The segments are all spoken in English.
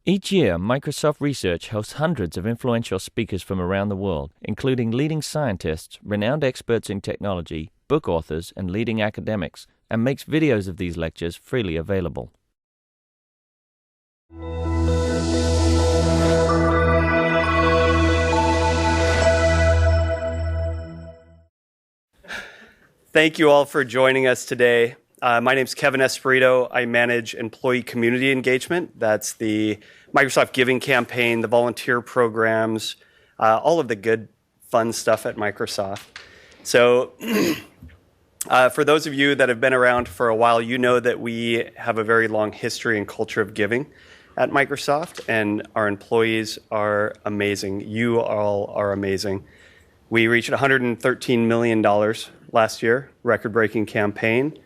Each year, Microsoft Research hosts hundreds of influential speakers from around the world, including leading scientists, renowned experts in technology, book authors, and leading academics, and makes videos of these lectures freely available. Thank you all for joining us today. My name is Kevin Espirito. I manage employee community engagement. That's the Microsoft Giving campaign, the volunteer programs, all of the good, fun stuff at Microsoft. So for those of you that have been around for a while, you know that we have a very long history and culture of giving at Microsoft, and our employees are amazing. You all are amazing. We reached $113 million last year, record-breaking campaign.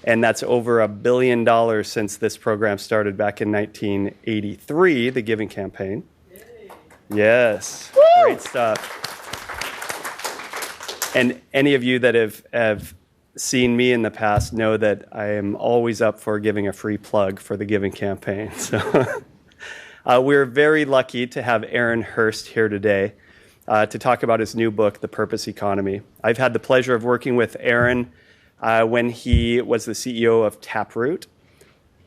And that's over $1 billion since this program started back in 1983, the Giving Campaign. Yay. Yes, woo! Great stuff. And any of you that have seen me in the past know that I am always up for giving a free plug for the Giving Campaign. So we're very lucky to have Aaron Hurst here today to talk about his new book, The Purpose Economy. I've had the pleasure of working with Aaron when he was the CEO of Taproot,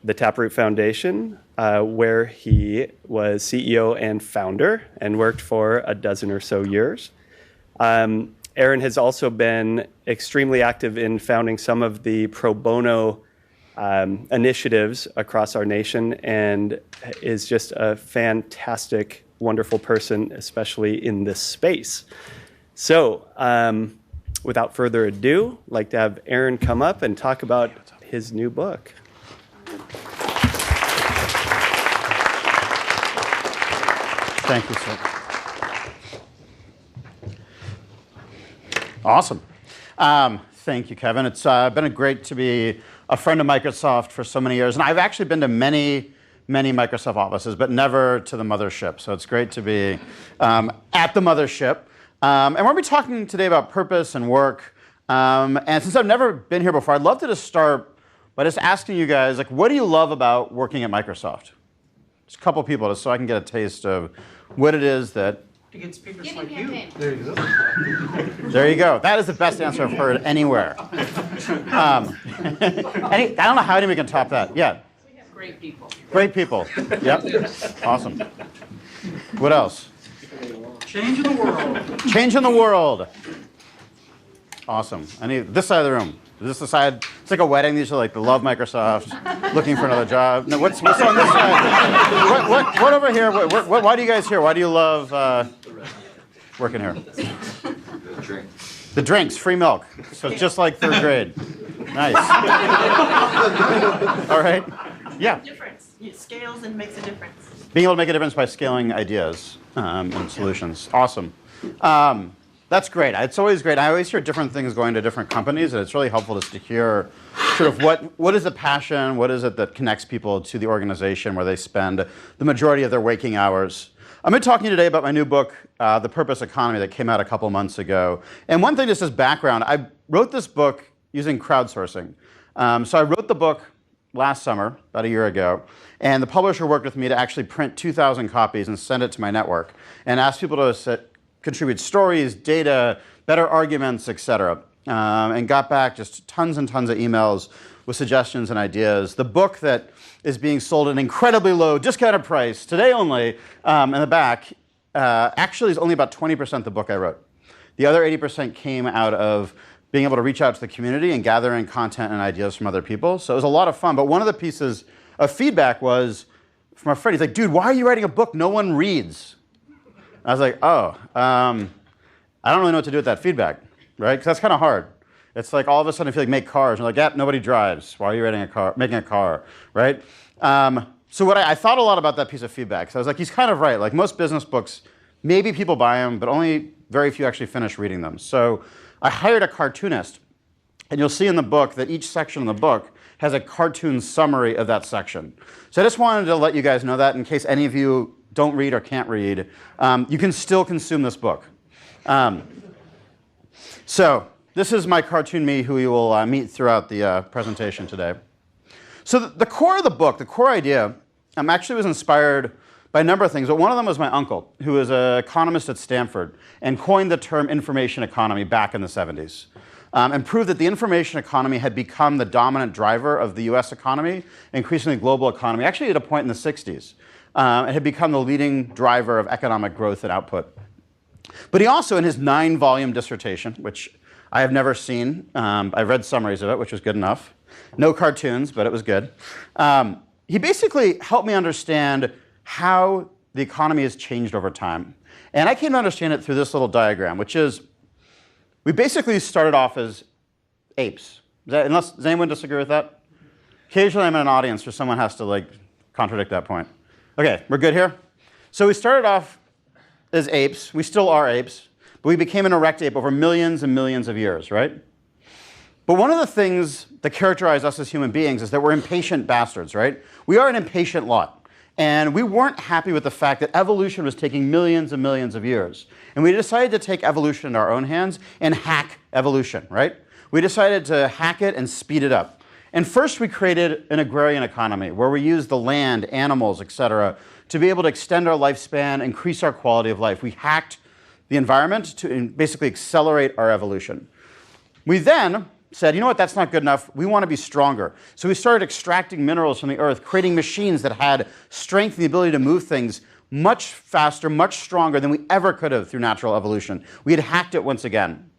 the Taproot Foundation, where he was CEO and founder and worked for a dozen or so years. Aaron has also been extremely active in founding some of the pro bono initiatives across our nation and is just a fantastic, wonderful person, especially in this space. So, without further ado, I'd like to have Aaron come up and talk about his new book. Thank you, sir. Awesome. Thank you, Kevin. It's been great to be a friend of Microsoft for so many years. And I've actually been to many Microsoft offices, but never to the mothership. So it's great to be at the mothership. And we're going to be talking today about purpose and work. And since I've never been here before, I'd love to just start by just asking you guys, like, what do you love about working at Microsoft? Just a couple people, just so I can get a taste of what it is that... To get speakers like you. There you go. There you go. That is the best answer I've heard anywhere. I don't know how anybody can top that. Yeah. We have great people. Great people. Yep. Awesome. What else? Changing the world. Changing the world. Awesome. I need this side of the room. Is this the side? It's like a wedding. These are like the love Microsoft, looking for another job. No, what's on this side? What over here? Why do you guys here? Why do you love working here? The drinks. The drinks, free milk. So it's just like third grade. Nice. All right. Yeah. Difference. It scales and makes a difference. Being able to make a difference by scaling ideas and solutions. Awesome. That's great. It's always great. I always hear different things going to different companies, and it's really helpful just to hear sort of what is the passion, what is it that connects people to the organization where they spend the majority of their waking hours. I'm going to talk to you today about my new book, The Purpose Economy, that came out a couple months ago. And one thing just as background, I wrote this book using crowdsourcing. So I wrote the book last summer, about a year ago, and the publisher worked with me to actually print 2,000 copies and send it to my network and ask people to contribute stories, data, better arguments, etc. And got back just tons and tons of emails with suggestions and ideas. The book that is being sold at an incredibly low discounted price, today only, in the back, actually is only about 20% the book I wrote. The other 80% came out of being able to reach out to the community and gathering content and ideas from other people. So it was a lot of fun. But one of the pieces of feedback was from a friend. He's like, dude, why are you writing a book no one reads? I was like, oh, I don't really know what to do with that feedback, right? Because that's kind of hard. It's like all of a sudden, if you like make cars, you're like, yeah, nobody drives. Why are you making a car, right? So I thought a lot about that piece of feedback. So I was like, he's kind of right. Like most business books, maybe people buy them, but only very few actually finish reading them. So I hired a cartoonist, and you'll see in the book that each section of the book has a cartoon summary of that section. So I just wanted to let you guys know that in case any of you don't read or can't read, you can still consume this book. So this is my cartoon me who you will meet throughout the presentation today. So the core of the book, the core idea, actually was inspired by a number of things, but one of them was my uncle, who was an economist at Stanford and coined the term information economy back in the 70s. And proved that the information economy had become the dominant driver of the US economy, increasingly global economy, actually at a point in the 60s. It had become the leading driver of economic growth and output. But he also, in his 9-volume dissertation, which I have never seen, I read summaries of it, which was good enough. No cartoons, but it was good. He basically helped me understand how the economy has changed over time. And I came to understand it through this little diagram, which is, we basically started off as apes. Does anyone disagree with that? Occasionally I'm in an audience where someone has to contradict that point. Okay, we're good here? So we started off as apes. We still are apes. But we became an erect ape over millions and millions of years, right? But one of the things that characterize us as human beings is that we're impatient bastards, right? We are an impatient lot. And we weren't happy with the fact that evolution was taking millions and millions of years. And we decided to take evolution into our own hands and hack evolution, right? We decided to hack it and speed it up. And first we created an agrarian economy where we used the land, animals, etc., to be able to extend our lifespan, increase our quality of life. We hacked the environment to basically accelerate our evolution. We then said, you know what, that's not good enough. We want to be stronger. So we started extracting minerals from the earth, creating machines that had strength and the ability to move things much faster, much stronger than we ever could have through natural evolution. We had hacked it once again.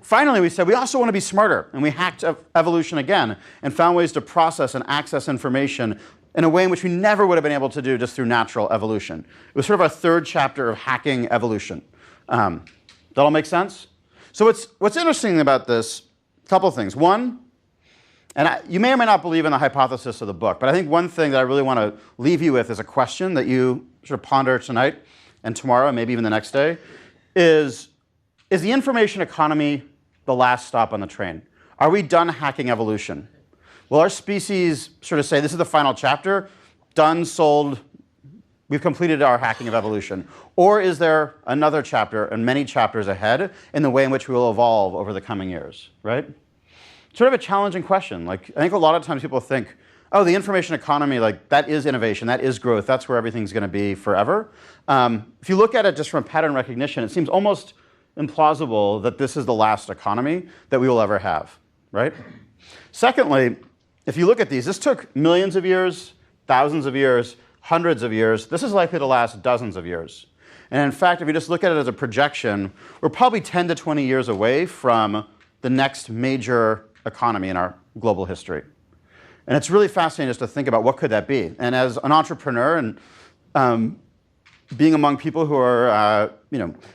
Finally, we said we also want to be smarter, and we hacked evolution again and found ways to process and access information in a way in which we never would have been able to do just through natural evolution. It was sort of our third chapter of hacking evolution. That all make sense? So what's interesting about this, a couple of things. One, you may or may not believe in the hypothesis of the book, but I think one thing that I really want to leave you with is a question that you sort of ponder tonight and tomorrow, and maybe even the next day, is the information economy the last stop on the train? Are we done hacking evolution? Will our species sort of say, this is the final chapter, done, sold, we've completed our hacking of evolution? Or is there another chapter and many chapters ahead in the way in which we will evolve over the coming years, right? Sort of a challenging question. I think a lot of times people think, oh, the information economy, that is innovation, that is growth, that's where everything's going to be forever. If you look at it just from pattern recognition, it seems almost implausible that this is the last economy that we will ever have, right? Secondly, if you look at these, this took millions of years, thousands of years, hundreds of years. This is likely to last dozens of years. And in fact, if you just look at it as a projection, we're probably 10 to 20 years away from the next major economy in our global history. And it's really fascinating just to think about what could that be. And as an entrepreneur and being among people who are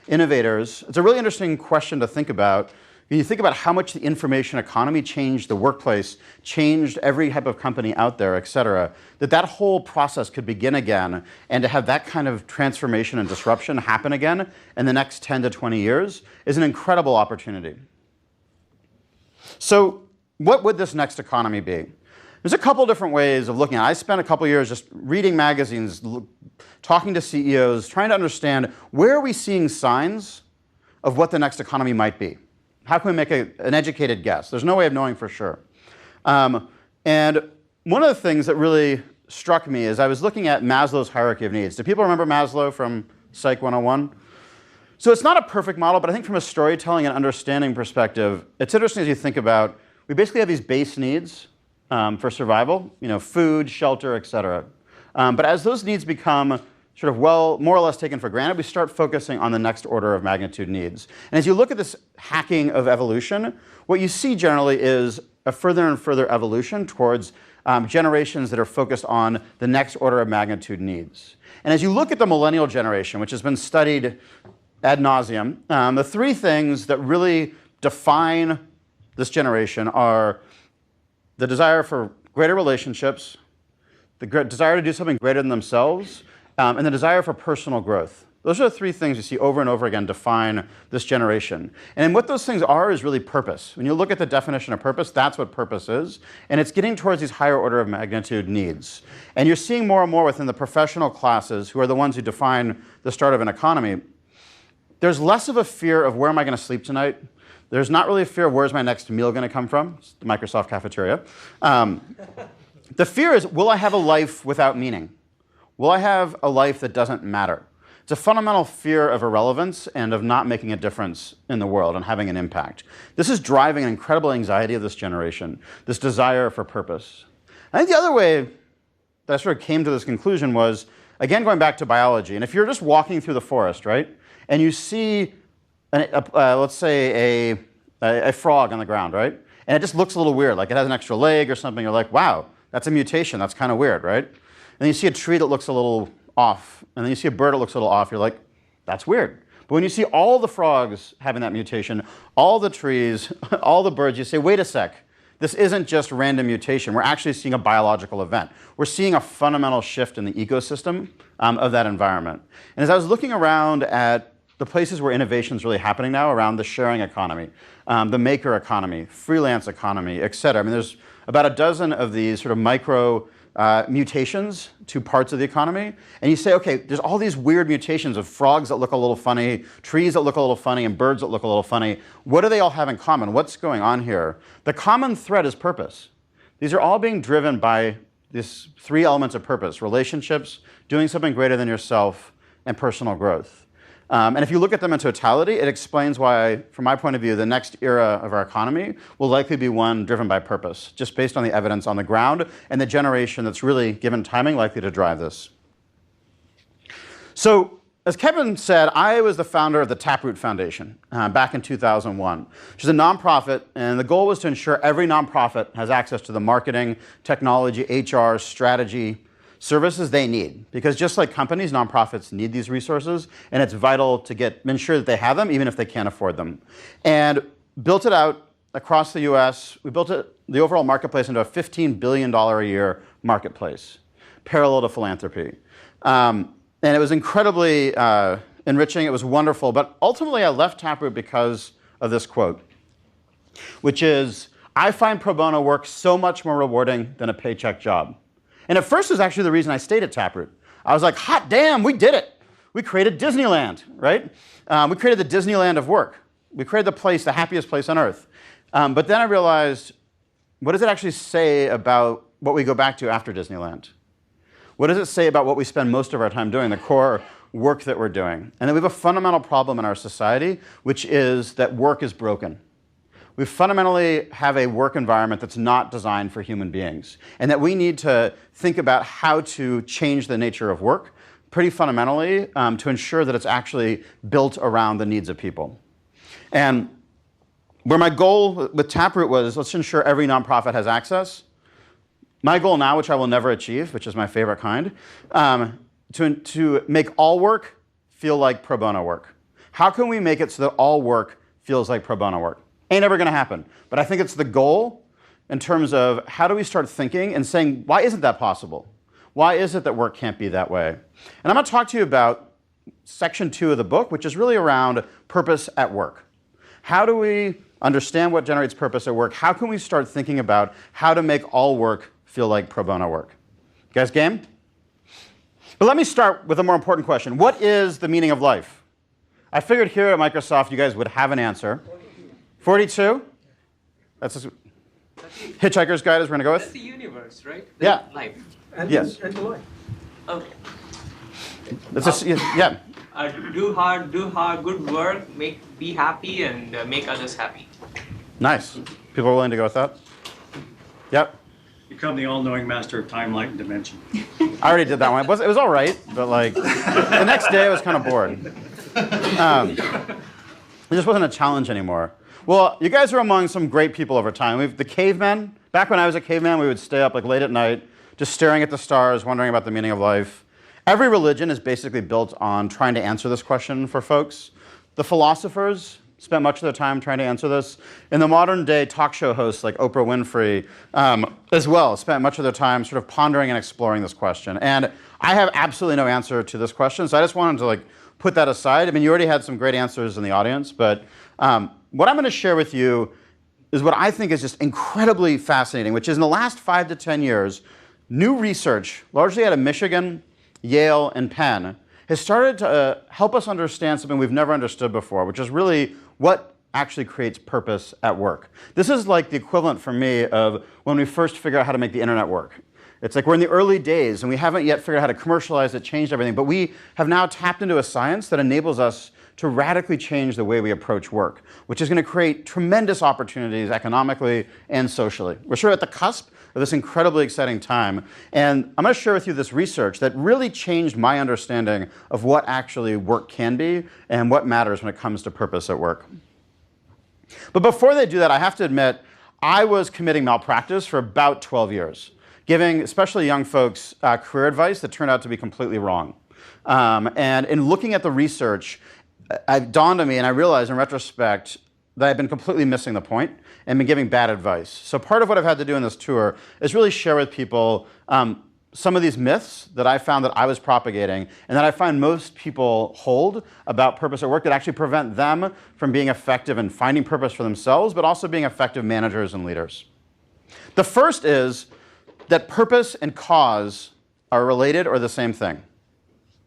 innovators, it's a really interesting question to think about. When you think about how much the information economy changed the workplace, changed every type of company out there, et cetera, that whole process could begin again, and to have that kind of transformation and disruption happen again in the next 10 to 20 years is an incredible opportunity. So what would this next economy be? There's a couple different ways of looking at it. I spent a couple years just reading magazines, talking to CEOs, trying to understand where are we seeing signs of what the next economy might be. How can we make an educated guess? There's no way of knowing for sure. And one of the things that really struck me is I was looking at Maslow's hierarchy of needs. Do people remember Maslow from Psych 101? So it's not a perfect model, but I think from a storytelling and understanding perspective, it's interesting as you think about, we basically have these base needs for survival, food, shelter, et cetera. But as those needs become sort of more or less taken for granted, we start focusing on the next order of magnitude needs. And as you look at this hacking of evolution, what you see generally is a further and further evolution towards generations that are focused on the next order of magnitude needs. And as you look at the millennial generation, which has been studied ad nauseum, the three things that really define this generation are the desire for greater relationships, the desire to do something greater than themselves, and the desire for personal growth. Those are the three things you see over and over again define this generation. And what those things are is really purpose. When you look at the definition of purpose, that's what purpose is. And it's getting towards these higher order of magnitude needs. And you're seeing more and more within the professional classes, who are the ones who define the start of an economy, there's less of a fear of where am I going to sleep tonight. There's not really a fear of where's my next meal going to come from. It's the Microsoft cafeteria. The fear is, will I have a life without meaning? Will I have a life that doesn't matter? It's a fundamental fear of irrelevance and of not making a difference in the world and having an impact. This is driving an incredible anxiety of this generation, this desire for purpose. I think the other way that I sort of came to this conclusion was, again, going back to biology. And if you're just walking through the forest, right, and you see, let's say, a frog on the ground, right, and it just looks a little weird, like it has an extra leg or something, you're like, wow, that's a mutation, that's kind of weird, right? And then you see a tree that looks a little off, and then you see a bird that looks a little off, you're like, that's weird. But when you see all the frogs having that mutation, all the trees, all the birds, you say, wait a sec, this isn't just random mutation. We're actually seeing a biological event. We're seeing a fundamental shift in the ecosystem of that environment. And as I was looking around at the places where innovation is really happening now around the sharing economy, the maker economy, freelance economy, et cetera. I mean, there's about a dozen of these sort of micro mutations to parts of the economy. And you say, okay, there's all these weird mutations of frogs that look a little funny, trees that look a little funny, and birds that look a little funny. What do they all have in common? What's going on here? The common thread is purpose. These are all being driven by these three elements of purpose: relationships, doing something greater than yourself, and personal growth. And if you look at them in totality, it explains why, from my point of view, the next era of our economy will likely be one driven by purpose, just based on the evidence on the ground and the generation that's really, given timing, likely to drive this. So, as Kevin said, I was the founder of the Taproot Foundation back in 2001, which is a nonprofit, and the goal was to ensure every nonprofit has access to the marketing, technology, HR, strategy, services they need. Because just like companies, nonprofits need these resources, and it's vital to ensure that they have them, even if they can't afford them. And built it out across the US. We built the overall marketplace into a $15 billion a year marketplace, parallel to philanthropy. And it was incredibly enriching. It was wonderful. But ultimately, I left Taproot because of this quote, which is, I find pro bono work so much more rewarding than a paycheck job. And at first, it was actually the reason I stayed at Taproot. I was like, hot damn, we did it. We created Disneyland, right? We created the Disneyland of work. We created the happiest place on earth. But then I realized, what does it actually say about what we go back to after Disneyland? What does it say about what we spend most of our time doing, the core work that we're doing? And then we have a fundamental problem in our society, which is that work is broken. We fundamentally have a work environment that's not designed for human beings, and that we need to think about how to change the nature of work pretty fundamentally to ensure that it's actually built around the needs of people. And where my goal with Taproot was, let's ensure every nonprofit has access. My goal now, which I will never achieve, which is my favorite kind, to make all work feel like pro bono work. How can we make it so that all work feels like pro bono work? Ain't ever going to happen. But I think it's the goal in terms of how do we start thinking and saying, why isn't that possible? Why is it that work can't be that way? And I'm going to talk to you about section 2 of the book, which is really around purpose at work. How do we understand what generates purpose at work? How can we start thinking about how to make all work feel like pro bono work? You guys game? But let me start with a more important question. What is the meaning of life? I figured here at Microsoft you guys would have an answer. 42? That's a Hitchhiker's Guide is we're going to go with? That's the universe, right? Yeah. Life. And Yes. And the life. Okay. Yeah. Do hard, good work, be happy, and make others happy. Nice. People are willing to go with that? Yep. Become the all-knowing master of time, light, and dimension. I already did that one. It was all right, but like the next day I was kind of bored. It just wasn't a challenge anymore. Well, you guys are among some great people over time. The cavemen. Back when I was a caveman, we would stay up like late at night, just staring at the stars, wondering about the meaning of life. Every religion is basically built on trying to answer this question for folks. The philosophers spent much of their time trying to answer this. And the modern day talk show hosts like Oprah Winfrey as well spent much of their time sort of pondering and exploring this question. And I have absolutely no answer to this question, so I just wanted to put that aside. I mean, you already had some great answers in the audience, but what I'm going to share with you is what I think is just incredibly fascinating, which is in the last 5 to 10 years, new research, largely out of Michigan, Yale, and Penn, has started to help us understand something we've never understood before, which is really what actually creates purpose at work. This is like the equivalent for me of when we first figured out how to make the internet work. It's like we're in the early days and we haven't yet figured out how to commercialize it, change everything, but we have now tapped into a science that enables us to radically change the way we approach work, which is going to create tremendous opportunities economically and socially. We're sort of at the cusp of this incredibly exciting time, and I'm going to share with you this research that really changed my understanding of what actually work can be and what matters when it comes to purpose at work. But before they do that, I have to admit, I was committing malpractice for about 12 years, giving especially young folks career advice that turned out to be completely wrong. And in looking at the research, it dawned on me, and I realized in retrospect that I've been completely missing the point and been giving bad advice. So part of what I've had to do in this tour is really share with people some of these myths that I found that I was propagating and that I find most people hold about purpose at work that actually prevent them from being effective in finding purpose for themselves, but also being effective managers and leaders. The first is that purpose and cause are related or the same thing,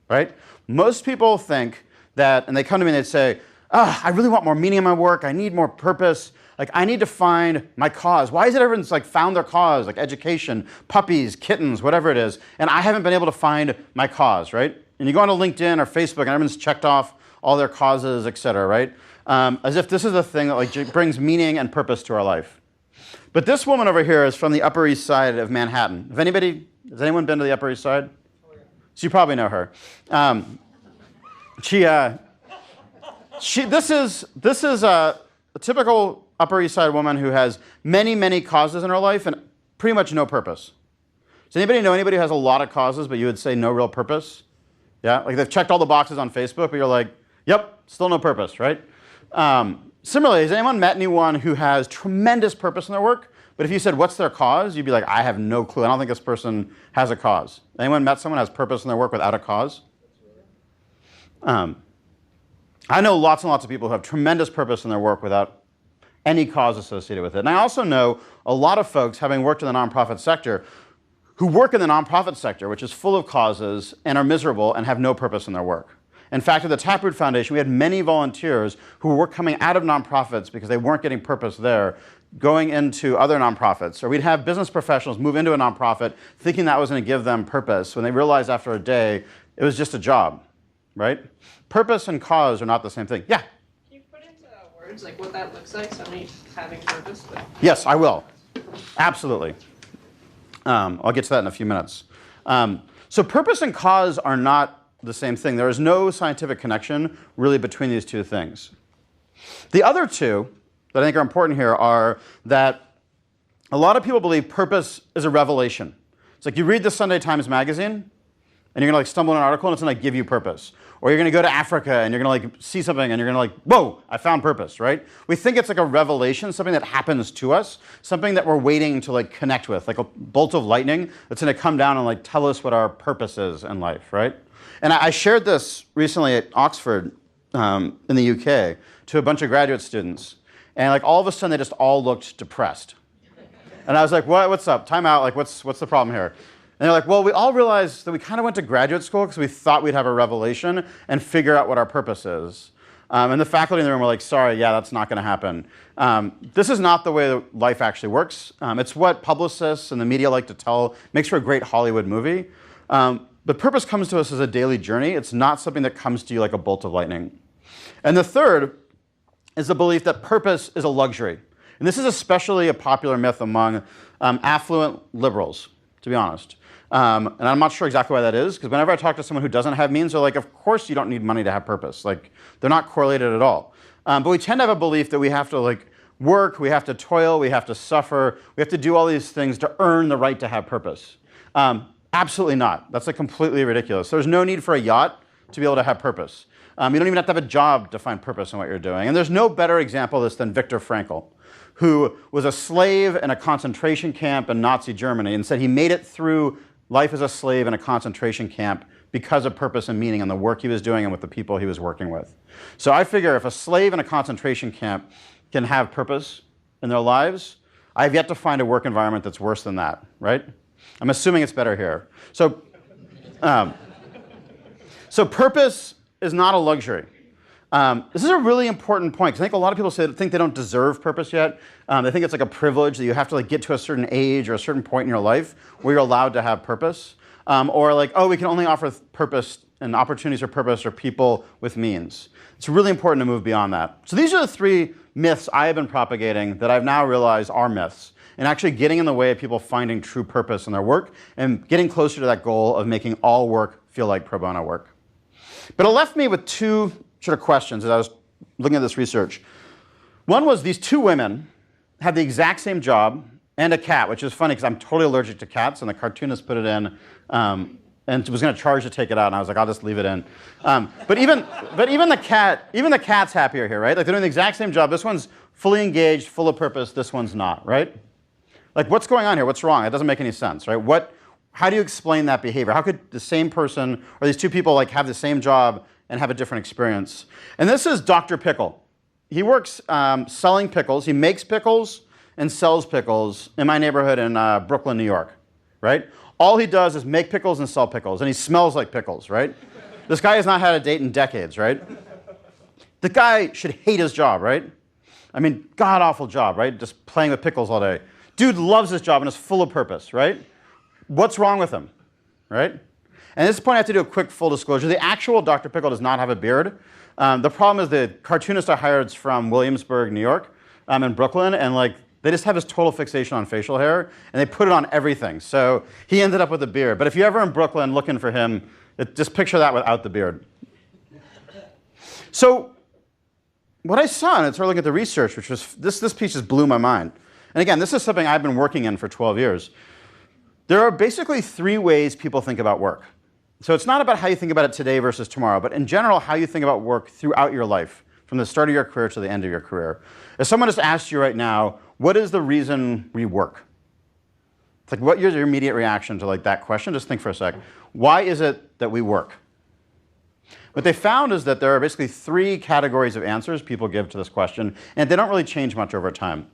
right? Most people think that, and they come to me and they say, I really want more meaning in my work. I need more purpose. Like, I need to find my cause. Why is it everyone's like found their cause, like education, puppies, kittens, whatever it is, and I haven't been able to find my cause, right? And you go onto LinkedIn or Facebook and everyone's checked off all their causes, et cetera, right? As if this is a thing that like brings meaning and purpose to our life. But this woman over here is from the Upper East Side of Manhattan. Has anyone been to the Upper East Side? So you probably know her. This is a typical Upper East Side woman who has many, many causes in her life and pretty much no purpose. Does anybody know anybody who has a lot of causes, but you would say no real purpose? Yeah, like they've checked all the boxes on Facebook, but you're like, yep, still no purpose, right? Similarly, has anyone met anyone who has tremendous purpose in their work, but if you said, what's their cause? You'd be like, I have no clue. I don't think this person has a cause. Anyone met someone who has purpose in their work without a cause? I know lots and lots of people who have tremendous purpose in their work without any cause associated with it. And I also know a lot of folks, having worked in the nonprofit sector, who work in the nonprofit sector, which is full of causes and are miserable and have no purpose in their work. In fact, at the Taproot Foundation, we had many volunteers who were coming out of nonprofits because they weren't getting purpose there, going into other nonprofits. Or we'd have business professionals move into a nonprofit thinking that was going to give them purpose when they realized after a day it was just a job, right? Purpose and cause are not the same thing. Yeah? Can you put into words like what that looks like, somebody having purpose? Yes, I will. Absolutely. I'll get to that in a few minutes. So purpose and cause are not the same thing. There is no scientific connection really between these two things. The other two that I think are important here are that a lot of people believe purpose is a revelation. It's like you read the Sunday Times magazine and you're going to like stumble on an article and it's going to give you purpose. Or you're going to go to Africa and you're going to like see something and you're going to like, whoa, I found purpose, right? We think it's like a revelation, something that happens to us, something that we're waiting to like connect with, like a bolt of lightning that's going to come down and like tell us what our purpose is in life, right? And I shared this recently at Oxford in the UK to a bunch of graduate students. And like all of a sudden they just all looked depressed. And I was like, what's up? Time out, like what's the problem here? And they're like, well, we all realized that we kind of went to graduate school because we thought we'd have a revelation and figure out what our purpose is. And the faculty in the room were like, sorry, yeah, that's not going to happen. This is not the way that life actually works. It's what publicists and the media like to tell, makes for a great Hollywood movie. But purpose comes to us as a daily journey. It's not something that comes to you like a bolt of lightning. And the third is the belief that purpose is a luxury. And this is especially a popular myth among affluent liberals, to be honest. And I'm not sure exactly why that is, because whenever I talk to someone who doesn't have means, they're like, of course you don't need money to have purpose. Like, they're not correlated at all. But we tend to have a belief that we have to like work, we have to toil, we have to suffer, we have to do all these things to earn the right to have purpose. Absolutely not. That's like completely ridiculous. There's no need for a yacht to be able to have purpose. You don't even have to have a job to find purpose in what you're doing. And there's no better example of this than Viktor Frankl, who was a slave in a concentration camp in Nazi Germany and said he made it through life as a slave in a concentration camp because of purpose and meaning and the work he was doing and with the people he was working with. So I figure if a slave in a concentration camp can have purpose in their lives, I've yet to find a work environment that's worse than that, right? I'm assuming it's better here. So purpose is not a luxury. This is a really important point, because I think a lot of people think they don't deserve purpose yet. They think it's like a privilege that you have to like get to a certain age or a certain point in your life where you're allowed to have purpose. Or like, oh, we can only offer purpose and opportunities for purpose or people with means. It's really important to move beyond that. So these are the 3 myths I have been propagating that I've now realized are myths, and actually getting in the way of people finding true purpose in their work and getting closer to that goal of making all work feel like pro bono work. But it left me with 2 sort of questions as I was looking at this research. One was these 2 women had the exact same job and a cat, which is funny because I'm totally allergic to cats, and the cartoonist put it in and was going to charge to take it out, and I was like, I'll just leave it in. But even the cat's happier here, right? Like they're doing the exact same job. This one's fully engaged, full of purpose. This one's not, right? Like what's going on here? What's wrong? It doesn't make any sense, right? How do you explain that behavior? How could the same person or these 2 people like have the same job and have a different experience? And this is Dr. Pickle. He works selling pickles. He makes pickles and sells pickles in my neighborhood in Brooklyn, New York, right? All he does is make pickles and sell pickles, and he smells like pickles, right? This guy has not had a date in decades, right? The guy should hate his job, right? I mean, god-awful job, right? Just playing with pickles all day. Dude loves his job and is full of purpose, right? What's wrong with him, right? And at this point, I have to do a quick full disclosure. The actual Dr. Pickle does not have a beard. The problem is the cartoonist I hired is from Williamsburg, New York, in Brooklyn, and like they just have this total fixation on facial hair, and they put it on everything. So he ended up with a beard. But if you're ever in Brooklyn looking for him, just picture that without the beard. So what I saw, and I started looking at the research, which was this piece just blew my mind. And again, this is something I've been working in for 12 years. There are basically 3 ways people think about work. So it's not about how you think about it today versus tomorrow, but in general, how you think about work throughout your life, from the start of your career to the end of your career. If someone just asked you right now, what is the reason we work? It's like, what is your immediate reaction to like that question? Just think for a sec. Why is it that we work? What they found is that there are basically 3 categories of answers people give to this question, and they don't really change much over time.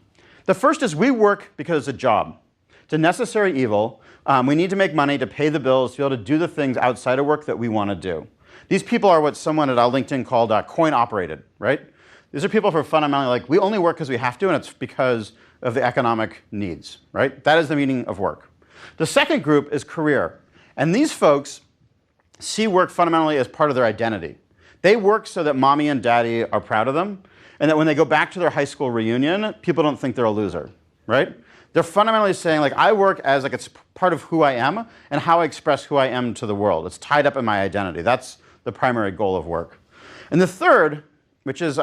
The first is we work because it's a job. It's a necessary evil. We need to make money to pay the bills, to be able to do the things outside of work that we want to do. These people are what someone at LinkedIn called coin-operated, right? These are people who are fundamentally like, we only work because we have to, and it's because of the economic needs, right? That is the meaning of work. The second group is career. And these folks see work fundamentally as part of their identity. They work so that mommy and daddy are proud of them, and that when they go back to their high school reunion, people don't think they're a loser, right? They're fundamentally saying, like, I work as like it's part of who I am and how I express who I am to the world. It's tied up in my identity. That's the primary goal of work. And the third, which is,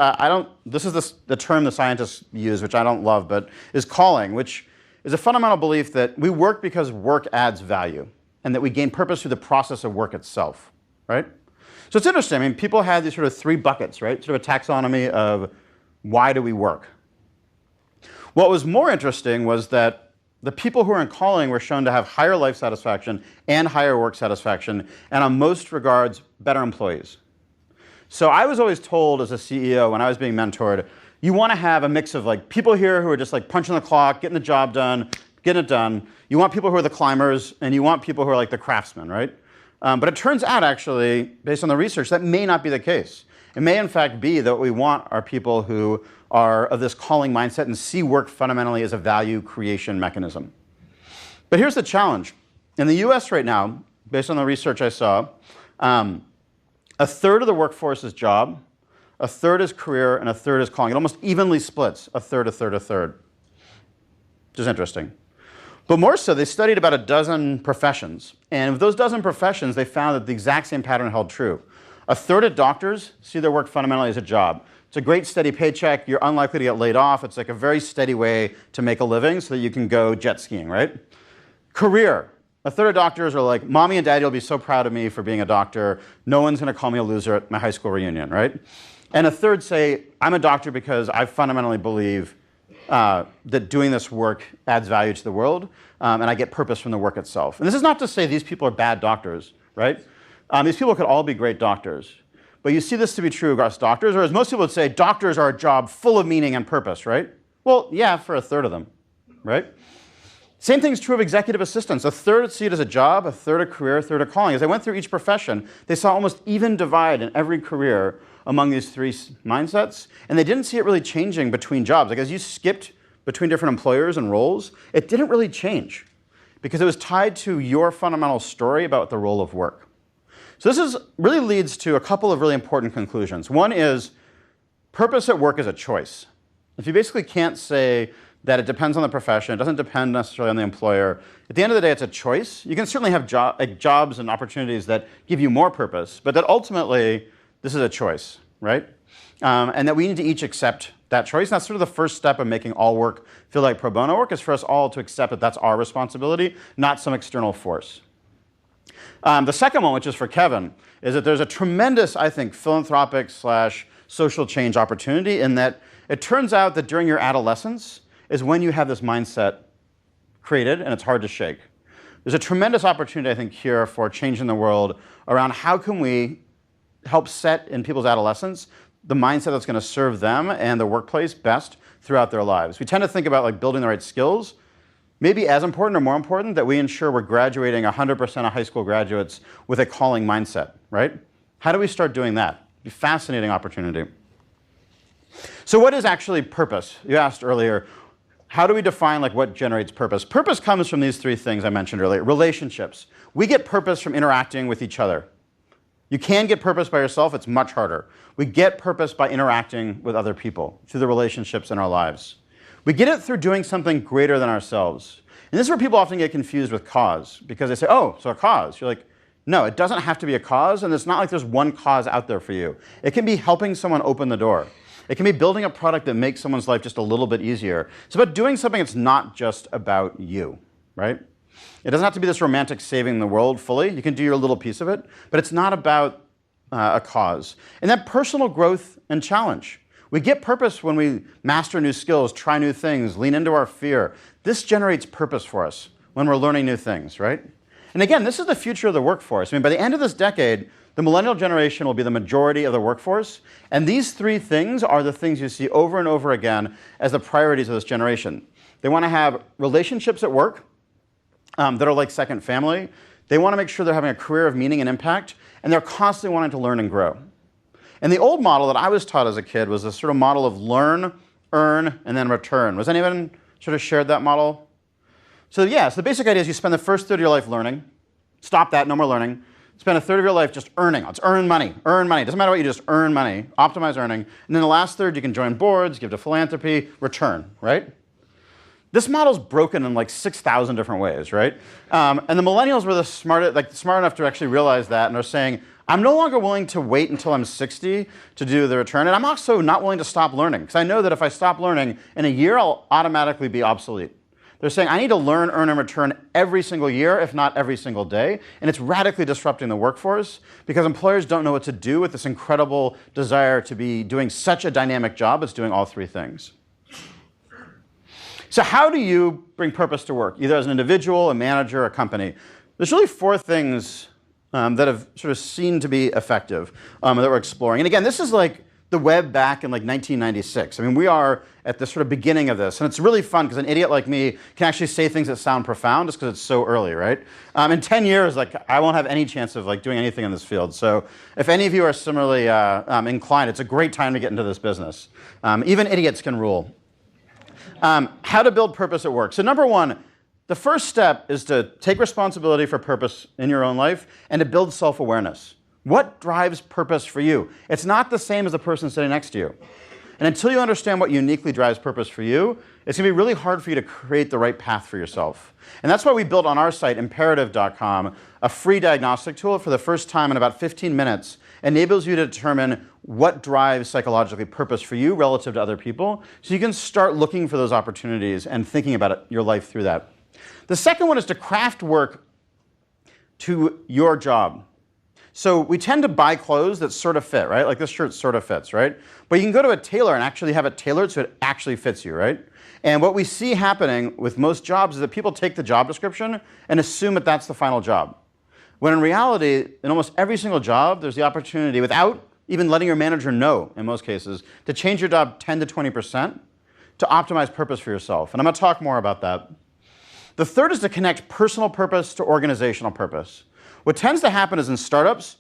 this is the term the scientists use, which I don't love, but is calling, which is a fundamental belief that we work because work adds value and that we gain purpose through the process of work itself, right? So it's interesting. I mean, people have these sort of 3 buckets, right? Sort of a taxonomy of why do we work? What was more interesting was that the people who are in calling were shown to have higher life satisfaction and higher work satisfaction, and on most regards, better employees. So I was always told as a CEO when I was being mentored, you want to have a mix of like people here who are just like punching the clock, getting the job done, getting it done. You want people who are the climbers, and you want people who are like the craftsmen, right? But it turns out actually, based on the research, that may not be the case. It may in fact be that what we want are people who are of this calling mindset and see work fundamentally as a value creation mechanism. But here's the challenge. In the US right now, based on the research I saw, a third of the workforce is job, a third is career, and a third is calling. It almost evenly splits, a third, a third, a third, which is interesting. But more so, they studied about a dozen professions. And of those dozen professions, they found that the exact same pattern held true. A third of doctors see their work fundamentally as a job. It's a great steady paycheck. You're unlikely to get laid off. It's like a very steady way to make a living so that you can go jet skiing, right? Career. A third of doctors are like, mommy and daddy will be so proud of me for being a doctor. No one's going to call me a loser at my high school reunion, right? And a third say, I'm a doctor because I fundamentally believe that doing this work adds value to the world, and I get purpose from the work itself. And this is not to say these people are bad doctors, right? These people could all be great doctors. But you see this to be true across doctors, or as most people would say, doctors are a job full of meaning and purpose, right? Well, yeah, for a third of them, right? Same thing's true of executive assistants. A third see it as a job, a third a career, a third a calling. As they went through each profession, they saw almost even divide in every career among these three mindsets, and they didn't see it really changing between jobs. Like as you skipped between different employers and roles, it didn't really change because it was tied to your fundamental story about the role of work. So this really leads to a couple of really important conclusions. One is purpose at work is a choice. If you basically can't say that it depends on the profession, it doesn't depend necessarily on the employer. At the end of the day, it's a choice. You can certainly have jobs and opportunities that give you more purpose, but that ultimately, this is a choice, right? And that we need to each accept that choice. And that's sort of the first step of making all work feel like pro bono work, is for us all to accept that that's our responsibility, not some external force. The second one, which is for Kevin, is that there's a tremendous, I think, philanthropic / social change opportunity in that it turns out that during your adolescence, is when you have this mindset created, and it's hard to shake. There's a tremendous opportunity, I think, here for changing the world around how can we help set in people's adolescence the mindset that's going to serve them and the workplace best throughout their lives. We tend to think about like building the right skills, maybe as important or more important that we ensure we're graduating 100% of high school graduates with a calling mindset, right? How do we start doing that? It'd be a fascinating opportunity. So what is actually purpose? You asked earlier, how do we define like what generates purpose? Purpose comes from these three things I mentioned earlier. Relationships. We get purpose from interacting with each other. You can get purpose by yourself, it's much harder. We get purpose by interacting with other people, through the relationships in our lives. We get it through doing something greater than ourselves. And this is where people often get confused with cause, because they say, oh, so a cause. You're like, no, it doesn't have to be a cause, and it's not like there's one cause out there for you. It can be helping someone open the door. It can be building a product that makes someone's life just a little bit easier. It's about doing something that's not just about you, right? It doesn't have to be this romantic saving the world fully. You can do your little piece of it, but it's not about a cause. And then personal growth and challenge. We get purpose when we master new skills, try new things, lean into our fear. This generates purpose for us when we're learning new things, right? And again, this is the future of the workforce. I mean, by the end of this decade, the millennial generation will be the majority of the workforce, and these three things are the things you see over and over again as the priorities of this generation. They want to have relationships at work that are like second family. They want to make sure they're having a career of meaning and impact, and they're constantly wanting to learn and grow. And the old model that I was taught as a kid was this sort of model of learn, earn, and then return. Was anyone sort of shared that model? So yeah, so the basic idea is you spend the first third of your life learning. Stop that, no more learning. Spend a third of your life just earning. Let's earn money. Earn money. It doesn't matter what you do, just earn money. Optimize earning. And then the last third, you can join boards, give to philanthropy, return, right? This model's broken in like 6,000 different ways, right? And the millennials were smart enough to actually realize that and are saying, I'm no longer willing to wait until I'm 60 to do the return. And I'm also not willing to stop learning, because I know that if I stop learning, in a year, I'll automatically be obsolete. They're saying, I need to learn, earn, and return every single year, if not every single day. And it's radically disrupting the workforce because employers don't know what to do with this incredible desire to be doing such a dynamic job that's doing all three things. So how do you bring purpose to work, either as an individual, a manager, a company? There's really four things that have sort of seen to be effective that we're exploring. And again, this is like the web back in like 1996. I mean, we are at the sort of beginning of this. And it's really fun because an idiot like me can actually say things that sound profound just because it's so early, right? In 10 years, like, I won't have any chance of like doing anything in this field. So if any of you are similarly inclined, it's a great time to get into this business. Even idiots can rule. How to build purpose at work. So number one, the first step is to take responsibility for purpose in your own life and to build self-awareness. What drives purpose for you? It's not the same as the person sitting next to you. And until you understand what uniquely drives purpose for you, it's going to be really hard for you to create the right path for yourself. And that's why we built on our site, imperative.com, a free diagnostic tool for the first time in about 15 minutes, enables you to determine what drives psychologically purpose for you relative to other people, so you can start looking for those opportunities and thinking about your life through that. The second one is to craft work to your job. So we tend to buy clothes that sort of fit, right? Like this shirt sort of fits, right? But you can go to a tailor and actually have it tailored so it actually fits you, right? And what we see happening with most jobs is that people take the job description and assume that that's the final job. When in reality, in almost every single job, there's the opportunity, without even letting your manager know, in most cases, to change your job 10 to 20% to optimize purpose for yourself. And I'm going to talk more about that. The third is to connect personal purpose to organizational purpose. What tends to happen is in startups,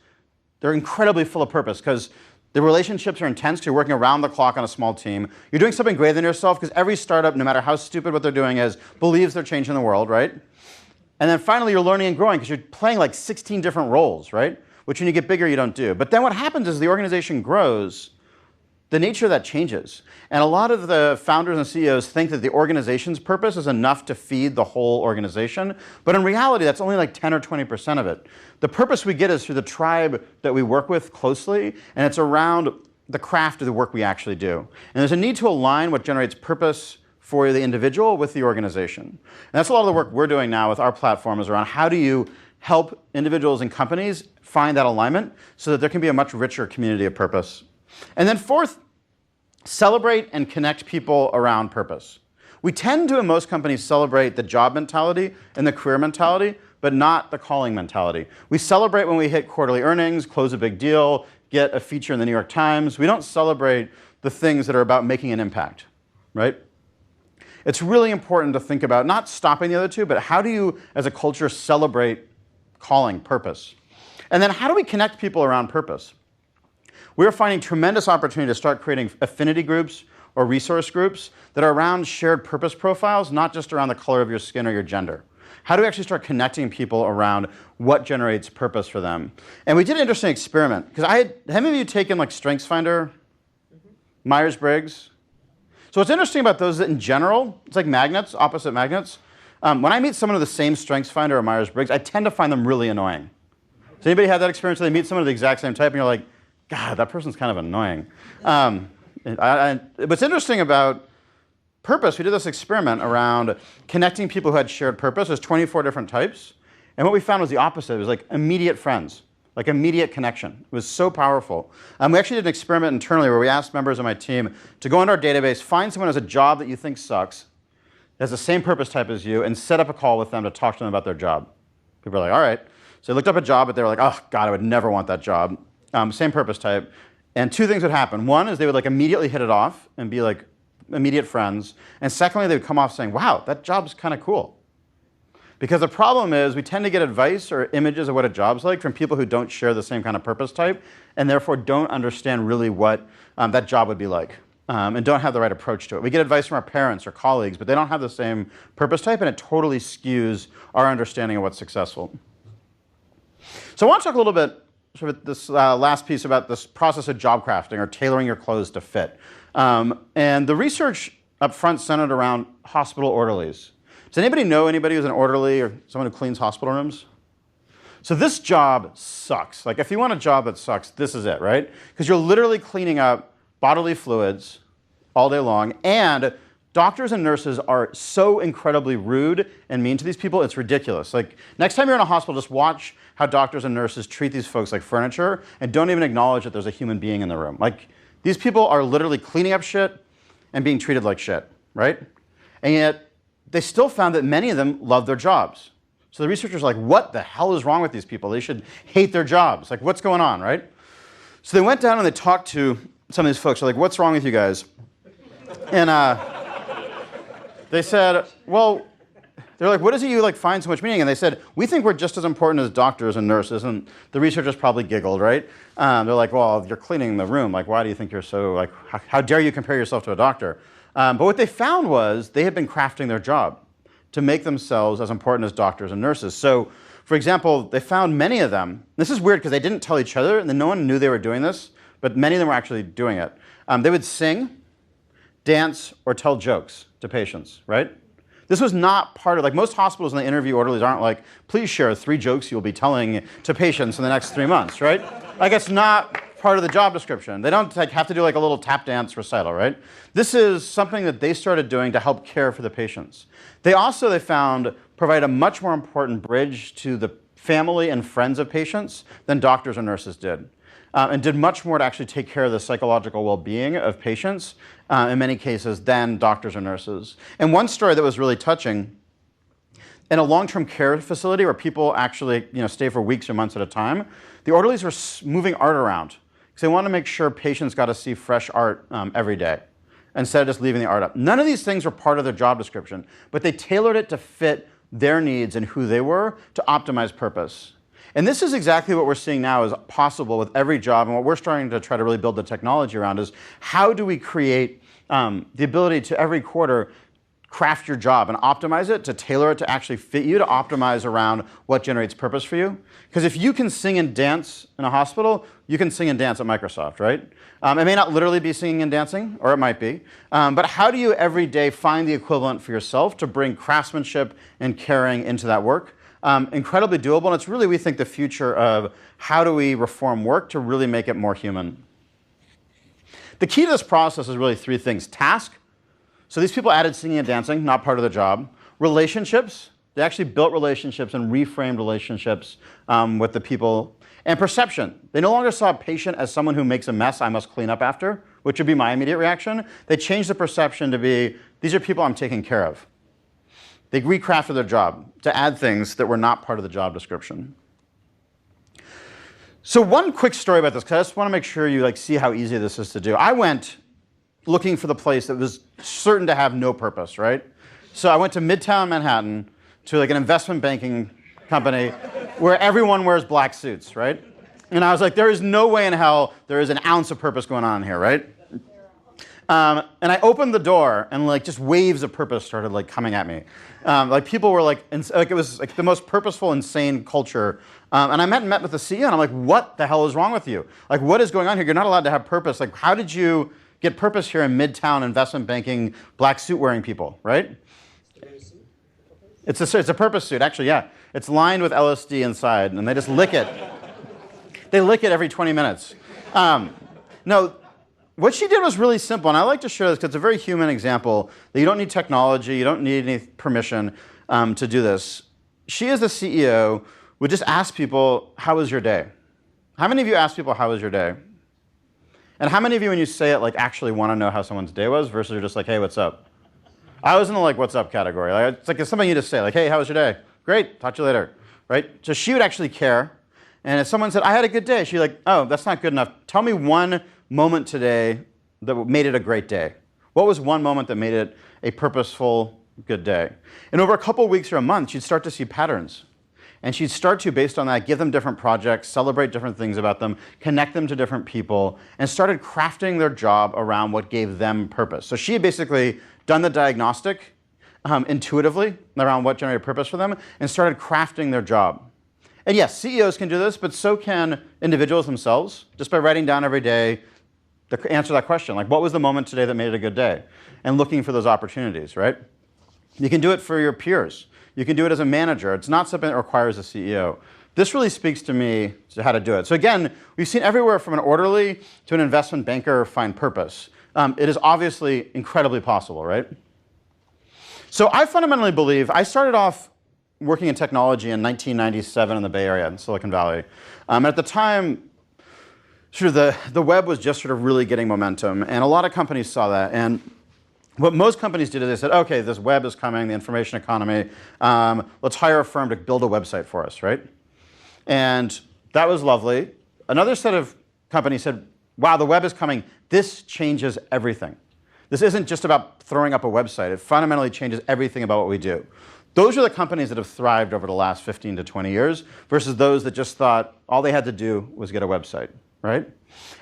they're incredibly full of purpose because the relationships are intense because you're working around the clock on a small team. You're doing something greater than yourself because every startup, no matter how stupid what they're doing is, believes they're changing the world, right? And then finally, you're learning and growing because you're playing like 16 different roles, right? Which when you get bigger, you don't do. But then what happens is the organization grows, the nature of that changes. And a lot of the founders and CEOs think that the organization's purpose is enough to feed the whole organization. But in reality, that's only like 10 or 20% of it. The purpose we get is through the tribe that we work with closely, and it's around the craft of the work we actually do. And there's a need to align what generates purpose for the individual with the organization. And that's a lot of the work we're doing now with our platform is around how do you help individuals and companies find that alignment so that there can be a much richer community of purpose. And then fourth, celebrate and connect people around purpose. We tend to, in most companies, celebrate the job mentality and the career mentality, but not the calling mentality. We celebrate when we hit quarterly earnings, close a big deal, get a feature in the New York Times. We don't celebrate the things that are about making an impact, right? It's really important to think about not stopping the other two, but how do you, as a culture, celebrate calling, purpose? And then how do we connect people around purpose? We're finding tremendous opportunity to start creating affinity groups or resource groups that are around shared purpose profiles, not just around the color of your skin or your gender. How do we actually start connecting people around what generates purpose for them? And we did an interesting experiment, because have any of you taken like StrengthsFinder, Myers-Briggs? So what's interesting about those is that in general, it's like magnets, opposite magnets. When I meet someone with the same StrengthsFinder or Myers-Briggs, I tend to find them really annoying. Does anybody have that experience where they meet someone of the exact same type and you're like, God, that person's kind of annoying. What's interesting about purpose, we did this experiment around connecting people who had shared purpose. There's 24 different types. And what we found was the opposite. It was like immediate friends, like immediate connection. It was so powerful. We actually did an experiment internally where we asked members of my team to go into our database, find someone who has a job that you think sucks, has the same purpose type as you, and set up a call with them to talk to them about their job. People were like, all right. So they looked up a job, but they were like, oh, God, I would never want that job. Same purpose type. And two things would happen. One is they would like immediately hit it off and be like immediate friends. And secondly, they would come off saying, wow, that job's kind of cool. Because the problem is we tend to get advice or images of what a job's like from people who don't share the same kind of purpose type and therefore don't understand really what that job would be like and don't have the right approach to it. We get advice from our parents or colleagues, but they don't have the same purpose type and it totally skews our understanding of what's successful. So I want to talk a little bit sort of this last piece about this process of job crafting or tailoring your clothes to fit. And the research up front centered around hospital orderlies. Does anybody know anybody who's an orderly or someone who cleans hospital rooms? So this job sucks. Like if you want a job that sucks, this is it, right? Because you're literally cleaning up bodily fluids all day long, and doctors and nurses are so incredibly rude and mean to these people, it's ridiculous. Like next time you're in a hospital, just watch how doctors and nurses treat these folks like furniture and don't even acknowledge that there's a human being in the room. Like these people are literally cleaning up shit and being treated like shit, right? And yet they still found that many of them love their jobs. So the researchers are like, what the hell is wrong with these people? They should hate their jobs. Like what's going on, right? So they went down and they talked to some of these folks. They're like, what's wrong with you guys? And they said, well, they're like, what is it you like find so much meaning? And they said, we think we're just as important as doctors and nurses. And the researchers probably giggled, right? They're like, well, you're cleaning the room. Like, why do you think you're so, like, how dare you compare yourself to a doctor? But what they found was they had been crafting their job to make themselves as important as doctors and nurses. So, for example, they found many of them. This is weird because they didn't tell each other, and then no one knew they were doing this, but many of them were actually doing it. They would sing, dance, or tell jokes to patients, right? This was not part of, like most hospitals and the interview orderlies aren't like, please share 3 jokes you'll be telling to patients in the next 3 months, right? Like it's not part of the job description. They don't like, have to do like a little tap dance recital, right? This is something that they started doing to help care for the patients. They found, provide a much more important bridge to the family and friends of patients than doctors or nurses did. And did much more to actually take care of the psychological well-being of patients, in many cases, than doctors or nurses. And one story that was really touching, in a long-term care facility where people actually stay for weeks or months at a time, the orderlies were moving art around because they wanted to make sure patients got to see fresh art every day instead of just leaving the art up. None of these things were part of their job description, but they tailored it to fit their needs and who they were to optimize purpose. And this is exactly what we're seeing now is possible with every job, and what we're starting to try to really build the technology around is how do we create the ability to every quarter craft your job and optimize it to tailor it to actually fit you, to optimize around what generates purpose for you. Because if you can sing and dance in a hospital, you can sing and dance at Microsoft, right? It may not literally be singing and dancing, or it might be. But how do you every day find the equivalent for yourself to bring craftsmanship and caring into that work? Incredibly doable, and it's really, we think, the future of how do we reform work to really make it more human. The key to this process is really three things. Task. So these people added singing and dancing, not part of the job. Relationships. They actually built relationships and reframed relationships with the people. And perception. They no longer saw a patient as someone who makes a mess I must clean up after, which would be my immediate reaction. They changed the perception to be, these are people I'm taking care of. They recrafted their job to add things that were not part of the job description. So one quick story about this, because I just want to make sure you see how easy this is to do. I went looking for the place that was certain to have no purpose, right? So I went to Midtown Manhattan to an investment banking company where everyone wears black suits, right? And I was like, there is no way in hell there is an ounce of purpose going on here, right? And I opened the door, and just waves of purpose started coming at me. People were it was the most purposeful, insane culture. And I met with the CEO, and I'm like, what the hell is wrong with you? What is going on here? You're not allowed to have purpose. How did you get purpose here in Midtown investment banking, black suit wearing people, right? It's a purpose suit, actually, yeah. It's lined with LSD inside, and they just lick it. They lick it every 20 minutes. No, what she did was really simple, and I like to share this because it's a very human example that you don't need technology, you don't need any permission to do this. She, as the CEO, would just ask people, how was your day? How many of you ask people, how was your day? And how many of you, when you say it, actually want to know how someone's day was versus you're just hey, what's up? I was in the what's up category. It's something you just say, hey, how was your day? Great, talk to you later, right? So she would actually care. And if someone said, I had a good day, she'd be oh, that's not good enough. Tell me one moment today that made it a great day. What was one moment that made it a purposeful, good day? And over a couple weeks or a month, she'd start to see patterns. And she'd start to, based on that, give them different projects, celebrate different things about them, connect them to different people, and started crafting their job around what gave them purpose. So she had basically done the diagnostic intuitively around what generated purpose for them and started crafting their job. And yes, CEOs can do this, but so can individuals themselves, just by writing down every day the answer to that question, what was the moment today that made it a good day? And looking for those opportunities, right? You can do it for your peers. You can do it as a manager. It's not something that requires a CEO. This really speaks to me to how to do it. So again, we've seen everywhere from an orderly to an investment banker find purpose. It is obviously incredibly possible, right? So I fundamentally believe, I started off working in technology in 1997 in the Bay Area in Silicon Valley. At the time, the web was just really getting momentum, and a lot of companies saw that. And what most companies did is they said, okay, this web is coming, the information economy, let's hire a firm to build a website for us, right? And that was lovely. Another set of companies said, wow, the web is coming. This changes everything. This isn't just about throwing up a website. It fundamentally changes everything about what we do. Those are the companies that have thrived over the last 15 to 20 years versus those that just thought all they had to do was get a website, right?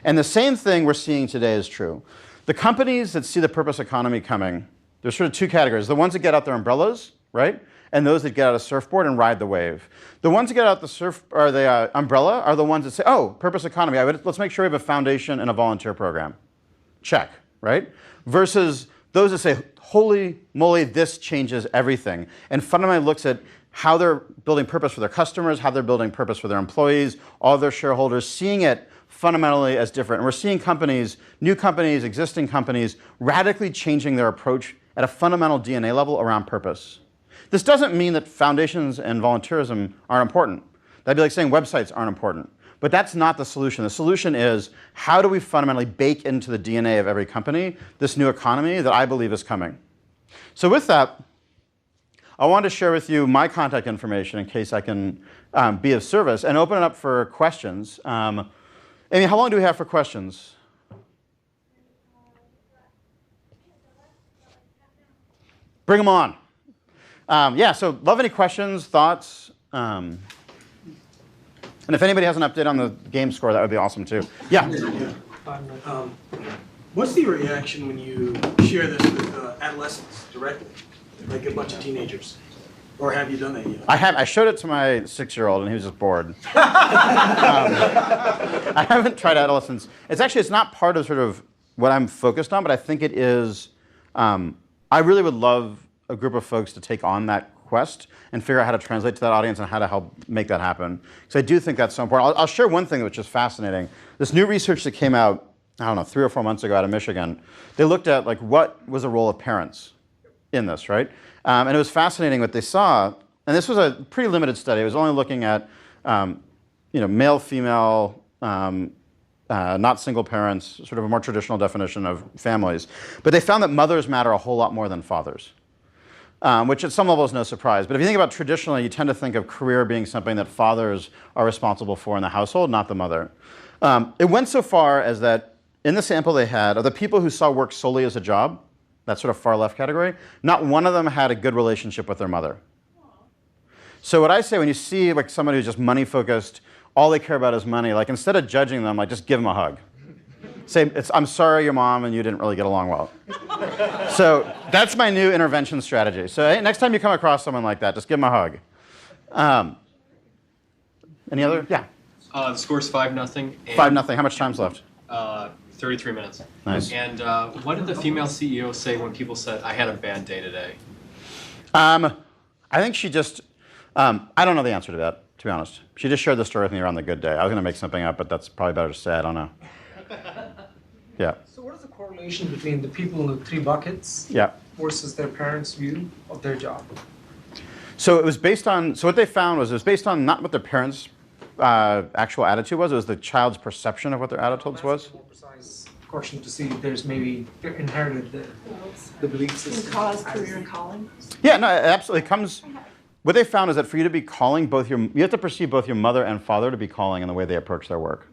And the same thing we're seeing today is true. The companies that see the purpose economy coming, there's two categories. The ones that get out their umbrellas, right? And those that get out a surfboard and ride the wave. The ones that get out the umbrella are the ones that say, oh, purpose economy, let's make sure we have a foundation and a volunteer program. Check, right? Versus those that say, holy moly, this changes everything. And fundamentally looks at how they're building purpose for their customers, how they're building purpose for their employees, all their shareholders, seeing it fundamentally as different. And we're seeing companies, new companies, existing companies, radically changing their approach at a fundamental DNA level around purpose. This doesn't mean that foundations and volunteerism aren't important. That'd be like saying websites aren't important. But that's not the solution. The solution is, how do we fundamentally bake into the DNA of every company this new economy that I believe is coming? So with that, I wanted to share with you my contact information in case I can be of service and open it up for questions. Amy, how long do we have for questions? Bring them on. Yeah, so love any questions, thoughts. And if anybody has an update on the game score, that would be awesome too. Yeah. What's the reaction when you share this with adolescents directly, like a bunch of teenagers? Or have you done that yet? I showed it to my 6-year-old, and he was just bored. I haven't tried adolescence. It's not part of sort of what I'm focused on, but I think it is. I really would love a group of folks to take on that quest and figure out how to translate to that audience and how to help make that happen. Because I do think that's so important. I'll share one thing which is fascinating. This new research that came out, I don't know, 3 or 4 months ago out of Michigan, they looked at like what was the role of parents in this, right? And it was fascinating what they saw. And this was a pretty limited study. It was only looking at male, female, not single parents, sort of a more traditional definition of families. But they found that mothers matter a whole lot more than fathers, which at some level is no surprise. But if you think about traditionally, you tend to think of career being something that fathers are responsible for in the household, not the mother. It went so far as that in the sample they had, of the people who saw work solely as a job, that sort of far left category, not one of them had a good relationship with their mother. So what I say when you see like somebody who's just money focused, all they care about is money, like instead of judging them, like just give them a hug. Say, I'm sorry your mom and you didn't really get along well. So that's my new intervention strategy. So hey, next time you come across someone like that, just give them a hug. Any other? Yeah. The score's 5-0. 5-0. How much time's left? 33 minutes. Nice. And what did the female CEO say when people said, I had a bad day today? I think she just, I don't know the answer to that, to be honest. She just shared the story with me around the good day. I was going to make something up, but that's probably better to say. I don't know. Yeah. So what is the correlation between the people in the 3 buckets versus their parents' view of their job? So it was based on, so what they found was it was based on not what their parents' actual attitude was, it was the child's perception of what their attitudes was. A more precise question to see if there's maybe inherited the belief system. Can cause career and calling? Yeah, no, it absolutely comes. What they found is that for you to be calling you have to perceive both your mother and father to be calling in the way they approach their work.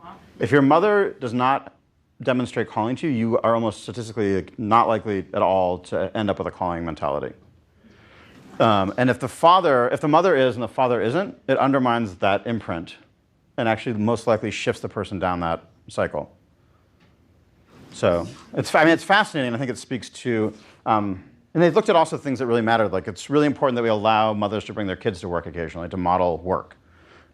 Wow. If your mother does not demonstrate calling to you, you are almost statistically not likely at all to end up with a calling mentality. And if the mother is and the father isn't, it undermines that imprint and actually most likely shifts the person down that cycle. So it's fascinating. I think it speaks to, and they've looked at also things that really matter. Like it's really important that we allow mothers to bring their kids to work occasionally to model work.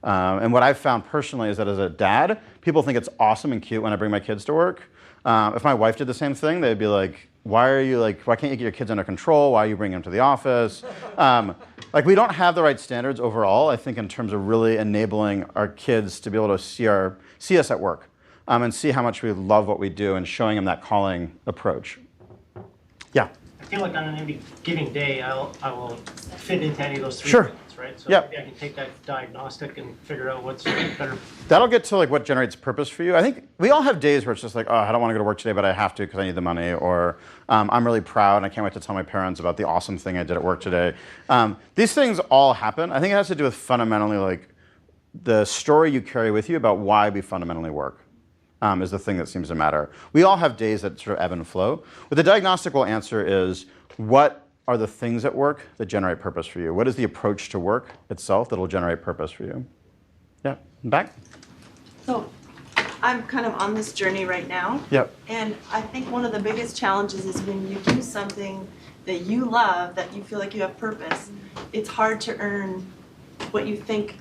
And what I've found personally is that as a dad, people think it's awesome and cute when I bring my kids to work. If my wife did the same thing, they'd be like, why can't you get your kids under control? Why are you bringing them to the office? We don't have the right standards overall, I think, in terms of really enabling our kids to be able to see us at work and see how much we love what we do and showing them that calling approach. Yeah? I feel like on any given day, I will fit into any of those 3 Sure. things, right? So Yep. maybe I can take that diagnostic and figure out what's better. That'll get to what generates purpose for you. I think we all have days where it's just like, oh, I don't want to go to work today, but I have to because I need the money, or I'm really proud and I can't wait to tell my parents about the awesome thing I did at work today. These things all happen. I think it has to do with fundamentally the story you carry with you about why we fundamentally work. Is the thing that seems to matter. We all have days that sort of ebb and flow. What the diagnostic will answer is, what are the things at work that generate purpose for you? What is the approach to work itself that will generate purpose for you? Yeah, back? So I'm kind of on this journey right now. Yep. And I think one of the biggest challenges is when you do something that you love, that you feel like you have purpose, it's hard to earn what you think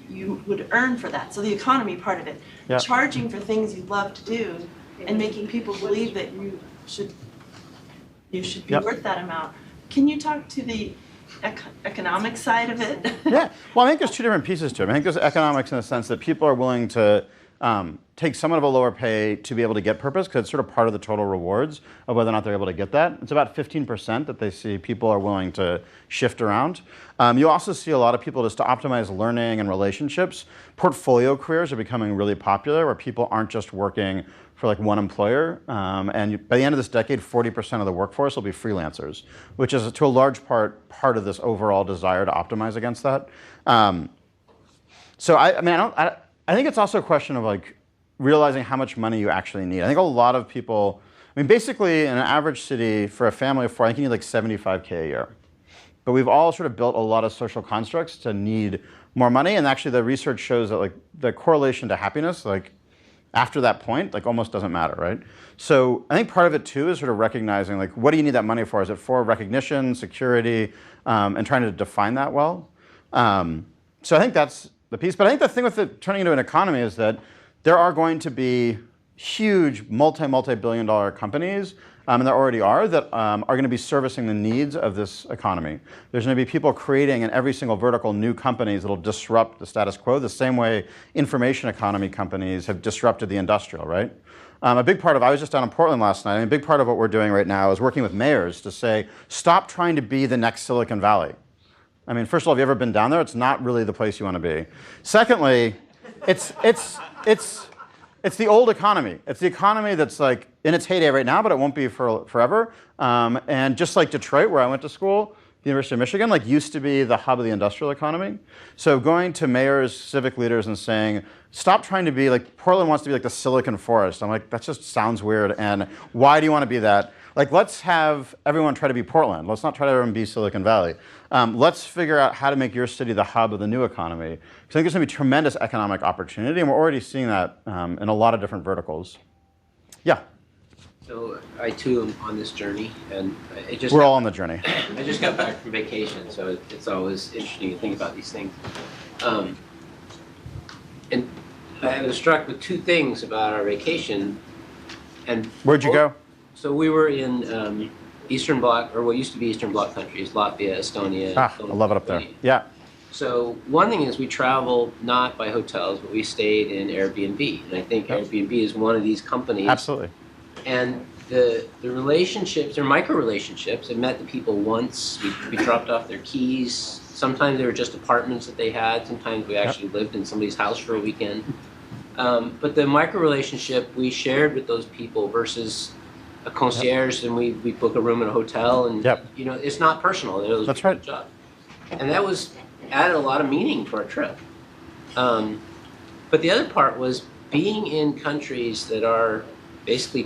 you would earn for that. So the economy part of it, charging for things you love to do and making people believe that you should be worth that amount. Can you talk to the economic side of it? Yeah, well, I think there's 2 different pieces to it. I think there's economics in the sense that people are willing to take somewhat of a lower pay to be able to get purpose because it's sort of part of the total rewards of whether or not they're able to get that. It's about 15% that they see people are willing to shift around. You also see a lot of people just to optimize learning and relationships. Portfolio careers are becoming really popular where people aren't just working for one employer. And by the end of this decade, 40% of the workforce will be freelancers, which is to a large part of this overall desire to optimize against that. So I think it's also a question of realizing how much money you actually need. I think a lot of people, basically in an average city for a family of 4, I think you need $75K a year. but we've all sort of built a lot of social constructs to need more money. And actually, the research shows that like the correlation to happiness, like after that point, like almost doesn't matter, right? So I think part of it too is sort of recognizing like what do you need that money for? Is it for recognition, security, and trying to define that well? So I think that's the piece. But I think the thing with it turning into an economy is that there are going to be huge multi-billion dollar companies, and there already are, that are going to be servicing the needs of this economy. There's going to be people creating in every single vertical new companies that will disrupt the status quo the same way information economy companies have disrupted the industrial, right? A big part of, I was just down in Portland last night, a big part of what we're doing right now is working with mayors to say, stop trying to be the next Silicon Valley. I mean, first of all, have you ever been down there? It's not really the place you want to be. Secondly, it's the old economy. It's the economy that's like in its heyday right now, but it won't be for forever. And just like Detroit, where I went to school, the University of Michigan, like used to be the hub of the industrial economy. So going to mayors, civic leaders, and saying, stop trying to be like Portland wants to be like the Silicon Forest. I'm like, that just sounds weird. And why do you want to be that? Like, let's have everyone try to be Portland. Let's not try to everyone be Silicon Valley. Let's figure out how to make your city the hub of the new economy. Because I think there's going to be tremendous economic opportunity, and we're already seeing that in a lot of different verticals. Yeah? So I too am on this journey, and we're all on the journey. I just got back from vacation, so it's always interesting to think about these things. And I was struck with two things about our vacation. And where'd you go? So we were in Eastern Bloc, or what used to be Eastern Bloc countries, Latvia, Estonia. I love it up there. Yeah. So one thing is we traveled not by hotels, but we stayed in Airbnb. And I think Airbnb is one of these companies. Absolutely. And the relationships, they're micro relationships. I met the people once. We dropped off their keys. Sometimes they were just apartments that they had. Sometimes we actually lived in somebody's house for a weekend. But the micro relationship we shared with those people versus a concierge, and we book a room in a hotel, and you know, it's not personal. That's right. Job. And that added a lot of meaning to our trip. But the other part was being in countries that are basically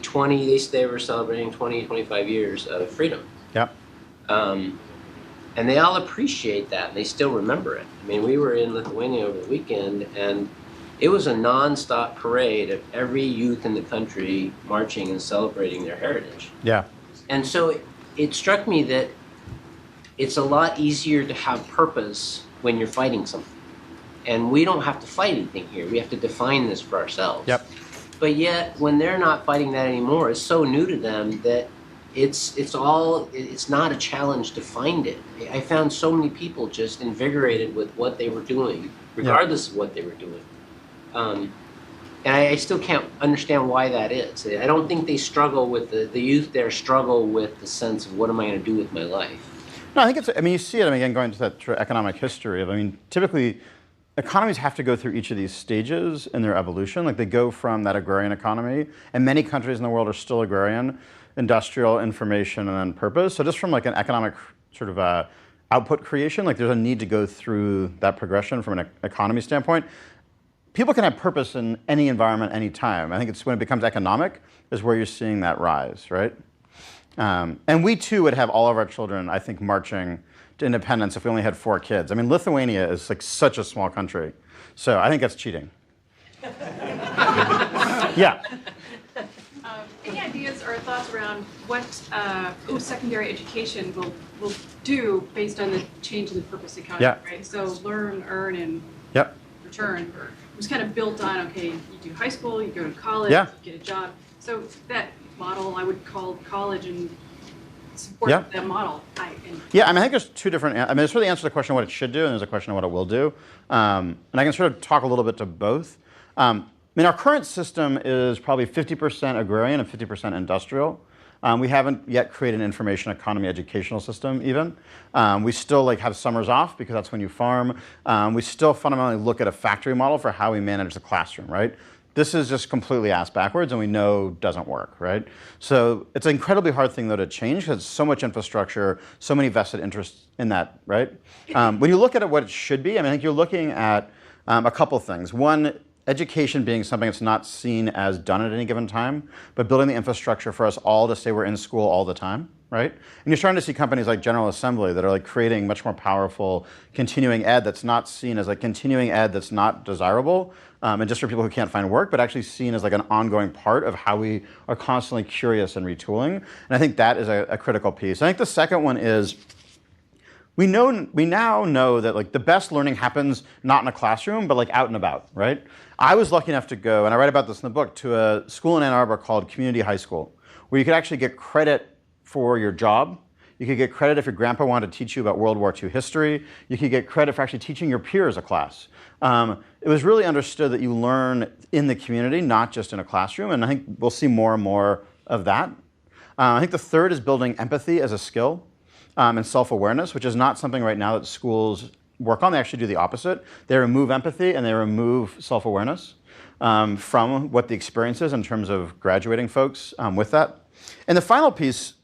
they were celebrating 20, 25 years of freedom. Yep. And they all appreciate that, and they still remember it. I mean, we were in Lithuania over the weekend, and it was a non-stop parade of every youth in the country marching and celebrating their heritage. Yeah. And so it struck me that it's a lot easier to have purpose when you're fighting something. And we don't have to fight anything here. We have to define this for ourselves. Yep. But yet, when they're not fighting that anymore, it's so new to them that it's not a challenge to find it. I found so many people just invigorated with what they were doing, regardless of what they were doing. And I still can't understand why that is. I don't think they struggle with the youth there struggle with the sense of what am I going to do with my life. No, I think you see it, again, going to that sort of economic history typically economies have to go through each of these stages in their evolution. Like they go from that agrarian economy, and many countries in the world are still agrarian, industrial, information, and then purpose. So just from like an economic sort of output creation, like there's a need to go through that progression from an economy standpoint. People can have purpose in any environment, any time. I think it's when it becomes economic is where you're seeing that rise, right? And we too would have all of our children, I think, marching to independence if we only had 4 kids. I mean, Lithuania is like such a small country. So I think that's cheating. Yeah. Any ideas or thoughts around what post-secondary education will do based on the change in the purpose economy, right? So learn, earn, and return. It was kind of built on, okay, you do high school, you go to college, you get a job. So that model I would call college and support that model. I think there's two different, there's really the answer to the question of what it should do, and there's a question of what it will do. And I can sort of talk a little bit to both. Our current system is probably 50% agrarian and 50% industrial. We haven't yet created an information economy educational system even. We still have summers off because that's when you farm. We still fundamentally look at a factory model for how we manage the classroom, right? This is just completely ass backwards, and we know doesn't work, right? So it's an incredibly hard thing, though, to change because so much infrastructure, so many vested interests in that, right? When you look at what it should be, I think you're looking at a couple things. One, education being something that's not seen as done at any given time, but building the infrastructure for us all to say we're in school all the time, right? And you're starting to see companies like General Assembly that are like creating much more powerful continuing ed that's not seen as like continuing ed that's not desirable, and just for people who can't find work, but actually seen as like an ongoing part of how we are constantly curious and retooling. And I think that is a critical piece. I think the second one is we now know that like the best learning happens not in a classroom, but like out and about, right? I was lucky enough to go, and I write about this in the book, to a school in Ann Arbor called Community High School, where you could actually get credit for your job. You could get credit if your grandpa wanted to teach you about World War II history. You could get credit for actually teaching your peers a class. It was really understood that you learn in the community, not just in a classroom, and I think we'll see more and more of that. I think the third is building empathy as a skill and self-awareness, which is not something right now that schools work on. They actually do the opposite. They remove empathy and they remove self-awareness from what the experience is in terms of graduating folks with that. And the final piece,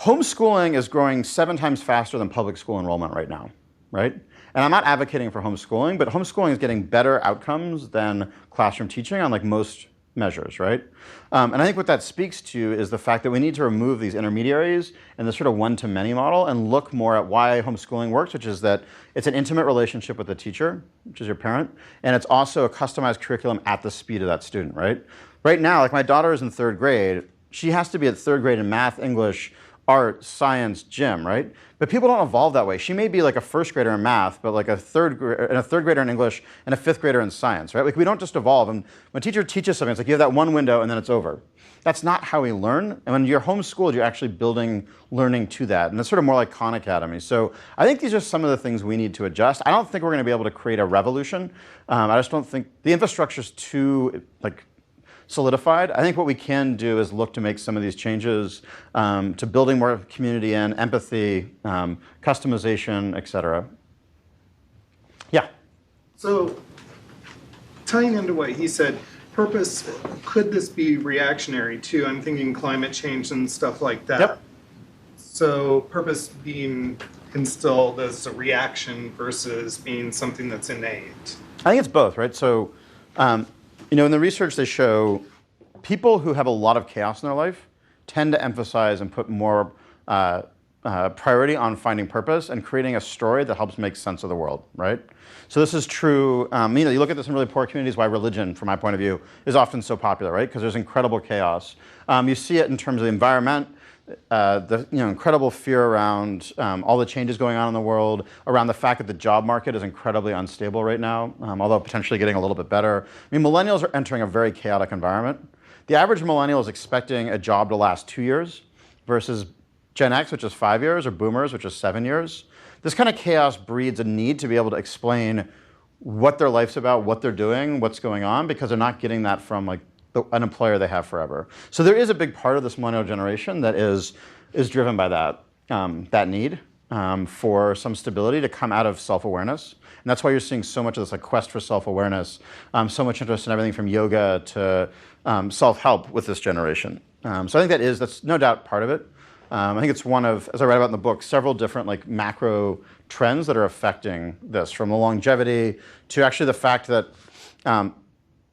homeschooling is growing 7 times faster than public school enrollment right now, right? And I'm not advocating for homeschooling, but homeschooling is getting better outcomes than classroom teaching on like most measures, right? And I think what that speaks to is the fact that we need to remove these intermediaries and the sort of one-to-many model and look more at why homeschooling works, which is that it's an intimate relationship with the teacher, which is your parent, and it's also a customized curriculum at the speed of that student, right? Right now, like my daughter is in 3rd grade, she has to be at 3rd grade in math, English, art, science, gym, right? But people don't evolve that way. She may be like a 1st grader in math, but like a third grader in English and a 5th grader in science, right? Like we don't just evolve. And when a teacher teaches something, it's like you have that one window and then it's over. That's not how we learn. And when you're homeschooled, you're actually building learning to that. And it's sort of more like Khan Academy. So I think these are some of the things we need to adjust. I don't think we're going to be able to create a revolution. I just don't think the infrastructure is too like solidified. I think what we can do is look to make some of these changes to building more community and empathy, customization, et cetera. Yeah. So tying into what he said, purpose, could this be reactionary too? I'm thinking climate change and stuff like that. Yep. So purpose being instilled as a reaction versus being something that's innate. I think it's both, right? So you know, in the research they show people who have a lot of chaos in their life tend to emphasize and put more priority on finding purpose and creating a story that helps make sense of the world, right? So this is true, you know, you look at this in really poor communities, why religion, from my point of view, is often so popular, right? Because there's incredible chaos. You see it in terms of the environment, the incredible fear around all the changes going on in the world, around the fact that the job market is incredibly unstable right now, although potentially getting a little bit better. I mean, millennials are entering a very chaotic environment. The average millennial is expecting a job to last 2 years versus Gen X, which is 5 years, or boomers, which is 7 years. This kind of chaos breeds a need to be able to explain what their life's about, what they're doing, what's going on, because they're not getting that from like an employer they have forever. So there is a big part of this millennial generation that is driven by that, that need for some stability to come out of self-awareness. And that's why you're seeing so much of this like quest for self-awareness, so much interest in everything from yoga to self-help with this generation. So I think that's no doubt part of it. I think it's one of, as I write about in the book, several different like macro trends that are affecting this, from the longevity to actually the fact that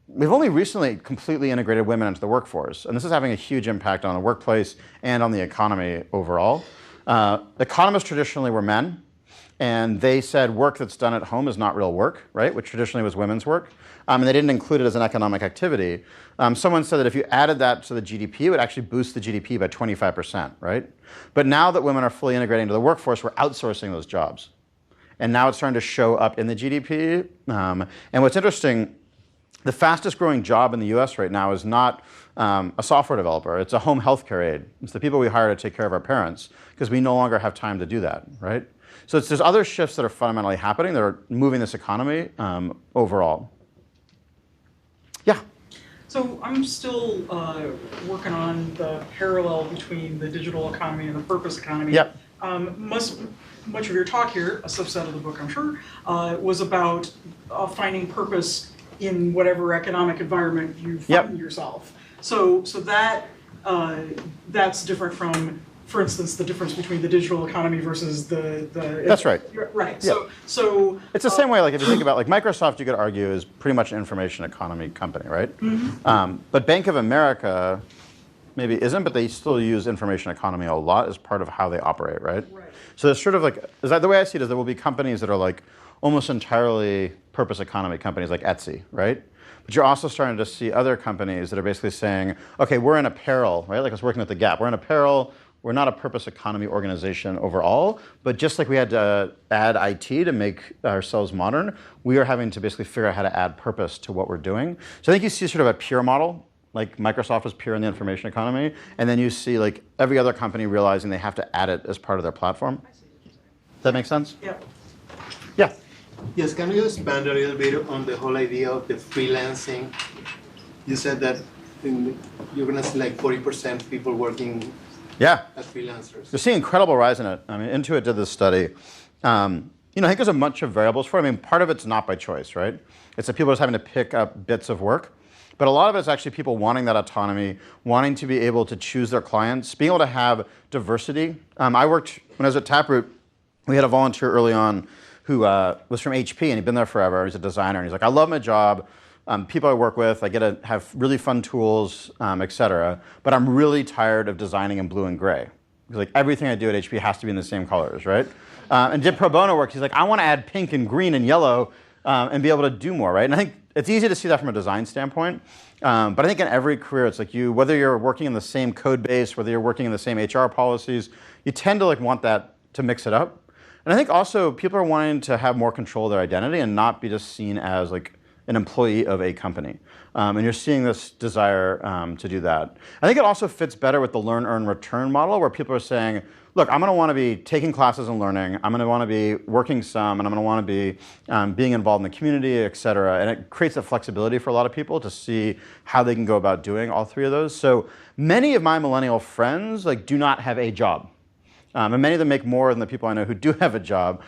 we've only recently completely integrated women into the workforce, and this is having a huge impact on the workplace and on the economy overall. Economists traditionally were men, and they said work that's done at home is not real work, right? Which traditionally was women's work, and they didn't include it as an economic activity. Someone said that if you added that to the GDP, it would actually boost the GDP by 25%, right? But now that women are fully integrating into the workforce, we're outsourcing those jobs. And now it's starting to show up in the GDP. And what's interesting, the fastest growing job in the US right now is not a software developer, it's a home healthcare aide. It's the people we hire to take care of our parents, because we no longer have time to do that, right? So there's other shifts that are fundamentally happening that are moving this economy overall. Yeah. So I'm still working on the parallel between the digital economy and the purpose economy. Yep. Much of your talk here, a subset of the book I'm sure, was about finding purpose in whatever economic environment you find yourself. So that that's different from for instance, the difference between the digital economy versus the That's right. Right. Yeah. So it's the same way, like if you think about like Microsoft, you could argue is pretty much an information economy company, right? But Bank of America maybe isn't, but they still use information economy a lot as part of how they operate, right? So there's sort of like, is that the way I see it is there will be companies that are like almost entirely purpose economy companies like Etsy, right? But you're also starting to see other companies that are basically saying, okay, we're in apparel, right? Like I was working at the Gap. We're in apparel. We're not a purpose economy organization overall, but just like we had to add IT to make ourselves modern, we are having to basically figure out how to add purpose to what we're doing. So I think you see sort of a peer model, like Microsoft was pure in the information economy, and then you see like every other company realizing they have to add it as part of their platform. Does that make sense? Yeah. Yeah. Yes, can you expand a little bit on the whole idea of the freelancing? You said that you're going to see like 40% people working as freelancers. You're seeing incredible rise in it. I mean, Intuit did this study. I think there's a bunch of variables for it. I mean, part of it's not by choice, right? It's that people are just having to pick up bits of work. But a lot of it's actually people wanting that autonomy, wanting to be able to choose their clients, being able to have diversity. When I was at Taproot, we had a volunteer early on who was from HP, and he'd been there forever. He's a designer, and he's like, I love my job. People I work with, I get to have really fun tools, et cetera, but I'm really tired of designing in blue and gray. He's like, everything I do at HP has to be in the same colors, right? And did pro bono work. He's like, I want to add pink and green and yellow and be able to do more, right? And I think it's easy to see that from a design standpoint. But I think in every career, it's like whether you're working in the same code base, whether you're working in the same HR policies, you tend to like want that to mix it up. And I think also people are wanting to have more control of their identity and not be just seen as like an employee of a company. And you're seeing this desire to do that. I think it also fits better with the learn, earn, return model where people are saying, look, I'm going to want to be taking classes and learning. I'm going to want to be working some, and I'm going to want to be being involved in the community, et cetera. And it creates a flexibility for a lot of people to see how they can go about doing all three of those. So many of my millennial friends do not have a job. And many of them make more than the people I know who do have a job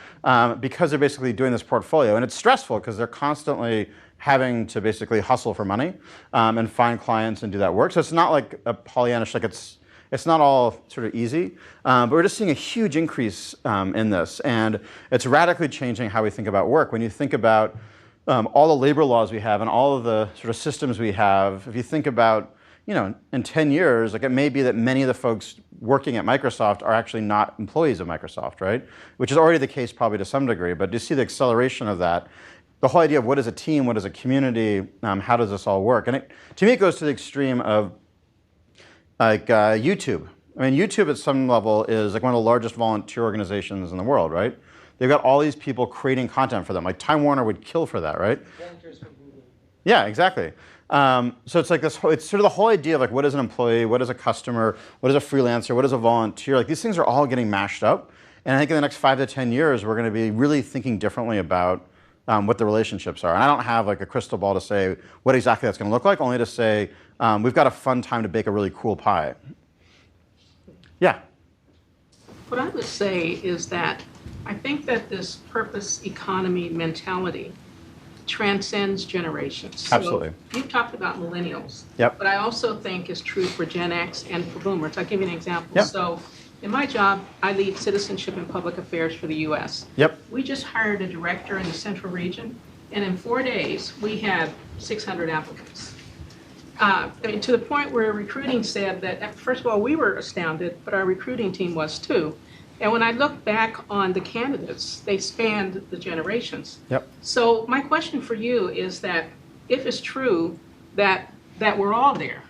because they're basically doing this portfolio. And it's stressful because they're constantly having to basically hustle for money and find clients and do that work. So it's not like a Pollyannish, it's not all sort of easy. But we're just seeing a huge increase in this. And it's radically changing how we think about work. When you think about all the labor laws we have and all of the sort of systems we have, if you think about in 10 years, it may be that many of the folks working at Microsoft are actually not employees of Microsoft, right? Which is already the case probably to some degree, but you see the acceleration of that. The whole idea of what is a team, what is a community, how does this all work? And to me, it goes to the extreme of YouTube. I mean, YouTube at some level is one of the largest volunteer organizations in the world, right? They've got all these people creating content for them. Like Time Warner would kill for that, right? Yeah, exactly. So it's like this. It's sort of the whole idea of what is an employee, what is a customer, what is a freelancer, what is a volunteer. These things are all getting mashed up. And I think in the next 5 to 10 years, we're going to be really thinking differently about what the relationships are. And I don't have a crystal ball to say what exactly that's going to look like, only to say we've got a fun time to bake a really cool pie. Yeah. What I would say is that I think that this purpose economy mentality transcends generations. Absolutely. So you've talked about millennials. Yep. But I also think is true for Gen X and for boomers. I'll give you an example. Yep. So in my job, I lead citizenship and public affairs for the U.S. Yep. We just hired a director in the central region, and in 4 days, we had 600 applicants. To the point where recruiting said that, first of all, we were astounded, but our recruiting team was too. And when I look back on the candidates, they spanned the generations. Yep. So my question for you is that if it's true that we're all there,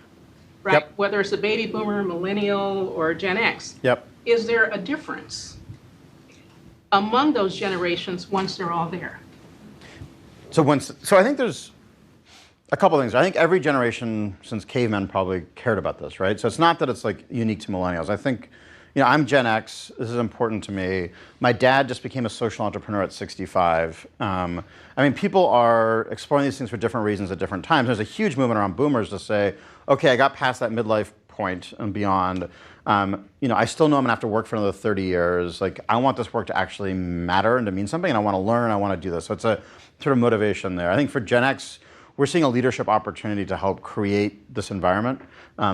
right? Yep. Whether it's a baby boomer, millennial, or Gen X, yep. Is there a difference among those generations once they're all there? So I think there's a couple things. I think every generation since cavemen probably cared about this, right? So it's not that it's unique to millennials. I think, I'm Gen X. This is important to me. My dad just became a social entrepreneur at 65. People are exploring these things for different reasons at different times. There's a huge movement around boomers to say, okay, I got past that midlife point and beyond. I still know I'm gonna have to work for another 30 years. I want this work to actually matter and to mean something, and I want to learn, I want to do this. So it's a sort of motivation there. I think for Gen X, we're seeing a leadership opportunity to help create this environment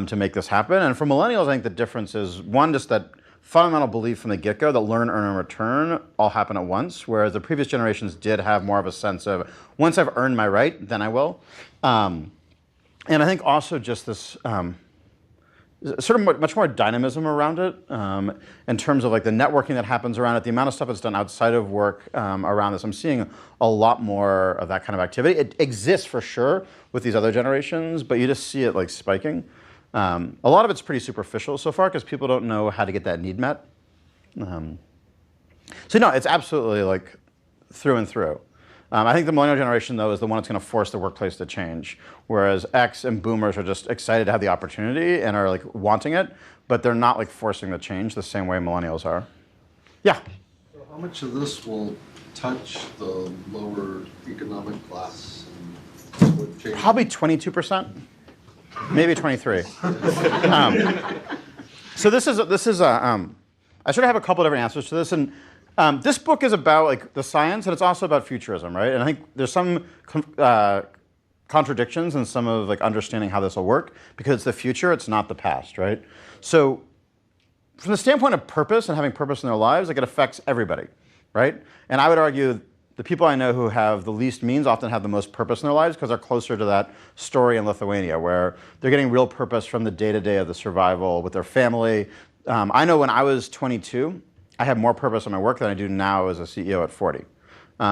to make this happen. And for millennials, I think the difference is, one, just that fundamental belief from the get-go that learn, earn, and return all happen at once, whereas the previous generations did have more of a sense of, once I've earned my right, then I will. And I think also just this sort of much more dynamism around it in terms of like the networking that happens around it, the amount of stuff that's done outside of work around this. I'm seeing a lot more of that kind of activity. It exists for sure with these other generations, but you just see it like spiking. A lot of it's pretty superficial so far because people don't know how to get that need met. So no, it's absolutely like through and through. I think the millennial generation, though, is the one that's going to force the workplace to change, whereas X and boomers are just excited to have the opportunity and are like wanting it, but they're not like forcing the change the same way millennials are. Yeah? So how much of this will touch the lower economic class? And what change? Probably 22%, maybe 23. So this is I sort of have a couple different answers to this, and this book is about like the science, and it's also about futurism, right? And I think there's some contradictions in some of like understanding how this will work because it's the future, it's not the past, right? So from the standpoint of purpose and having purpose in their lives, like it affects everybody, right? And I would argue the people I know who have the least means often have the most purpose in their lives because they're closer to that story in Lithuania where they're getting real purpose from the day-to-day of the survival with their family. I know when I was 22, I had more purpose in my work than I do now as a CEO at 40.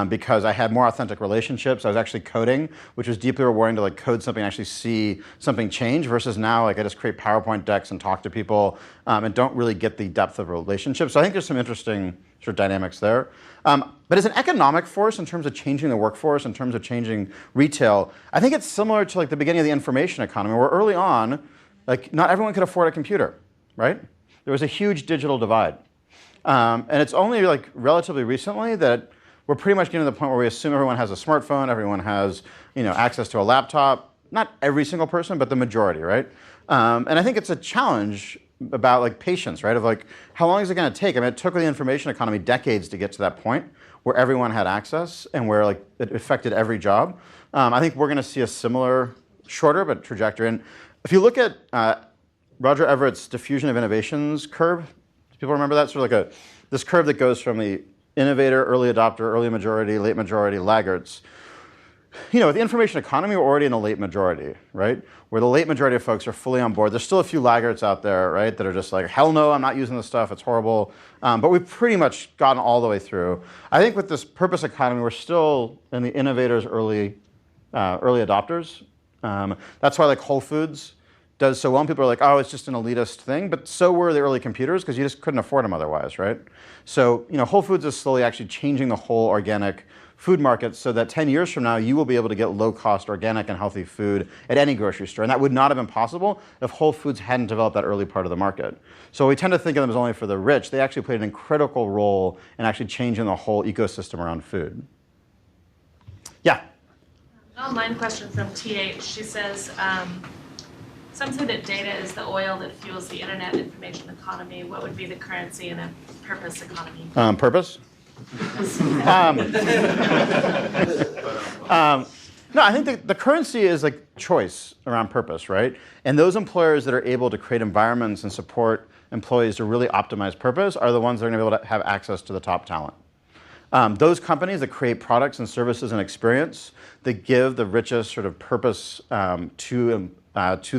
Because I had more authentic relationships. I was actually coding, which was deeply rewarding to like code something and actually see something change versus now like I just create PowerPoint decks and talk to people and don't really get the depth of relationships. So I think there's some interesting sort of dynamics there. But as an economic force in terms of changing the workforce, in terms of changing retail, I think it's similar to like the beginning of the information economy where early on, like not everyone could afford a computer, right? There was a huge digital divide. And it's only like relatively recently that we're pretty much getting to the point where we assume everyone has a smartphone, everyone has access to a laptop. Not every single person, but the majority, right? And I think it's a challenge about like patience, right? Of like, how long is it going to take? I mean, it took the information economy decades to get to that point where everyone had access and where like it affected every job. I think we're going to see a similar, shorter but trajectory. And if you look at Roger Everett's diffusion of innovations curve, do people remember that? Sort of like this curve that goes from the innovator, early adopter, early majority, late majority, laggards. With the information economy, we're already in a late majority, right? Where the late majority of folks are fully on board. There's still a few laggards out there, right, that are just like, hell no, I'm not using this stuff, it's horrible. But we've pretty much gotten all the way through. I think with this purpose economy, we're still in the innovators, early adopters. That's why like Whole Foods does so well. And people are like, oh, it's just an elitist thing. But so were the early computers because you just couldn't afford them otherwise, right? So Whole Foods is slowly actually changing the whole organic food market so that 10 years from now, you will be able to get low-cost organic and healthy food at any grocery store. And that would not have been possible if Whole Foods hadn't developed that early part of the market. So we tend to think of them as only for the rich. They actually played an critical role in actually changing the whole ecosystem around food. Yeah? An online question from TH. She says, some say that data is the oil that fuels the internet information economy. What would be the currency in a purpose economy? Purpose? No, I think the currency is like choice around purpose, right? And those employers that are able to create environments and support employees to really optimize purpose are the ones that are going to be able to have access to the top talent. Those companies that create products and services and experience that give the richest sort of purpose to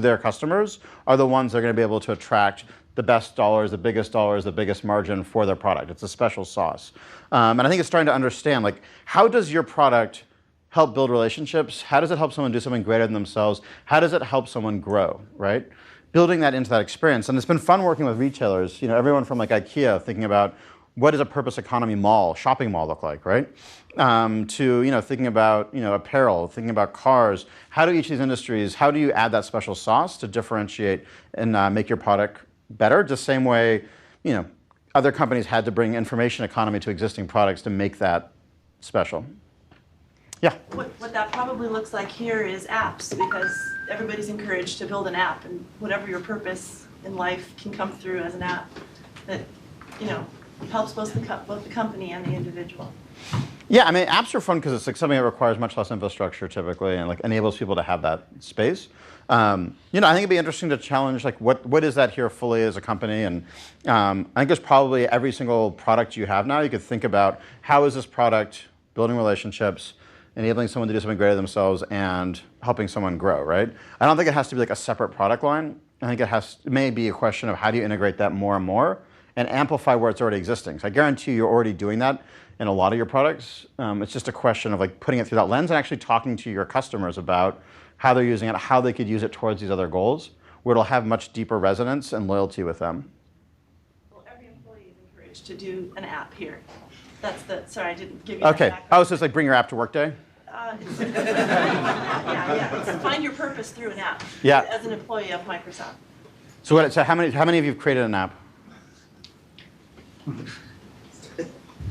their customers are the ones that are going to be able to attract the best dollars, the biggest margin for their product. It's a special sauce. And I think it's starting to understand, like, how does your product help build relationships? How does it help someone do something greater than themselves? How does it help someone grow, right? Building that into that experience. And it's been fun working with retailers, everyone from like IKEA thinking about what does a purpose economy shopping mall look like, right? To thinking about apparel, thinking about cars. How do each of these industries? How do you add that special sauce to differentiate and make your product better? Just same way, other companies had to bring information economy to existing products to make that special. Yeah. What that probably looks like here is apps, because everybody's encouraged to build an app, and whatever your purpose in life can come through as an app that helps both the company and the individual. Yeah, I mean, apps are fun because it's like something that requires much less infrastructure typically, and like enables people to have that space. I think it'd be interesting to challenge like what is that here fully as a company, and I think there's probably every single product you have now. You could think about how is this product building relationships, enabling someone to do something greater themselves, and helping someone grow. Right? I don't think it has to be like a separate product line. I think it may be a question of how do you integrate that more and more and amplify where it's already existing. So I guarantee you're already doing that in a lot of your products. It's just a question of like putting it through that lens and actually talking to your customers about how they're using it, how they could use it towards these other goals, where it'll have much deeper resonance and loyalty with them. Well, every employee is encouraged to do an app here. Sorry, I didn't give you Okay. that Oh, so it's like bring your app to work day? It's find your purpose through an app. Yeah. As an employee of Microsoft. So how many of you have created an app?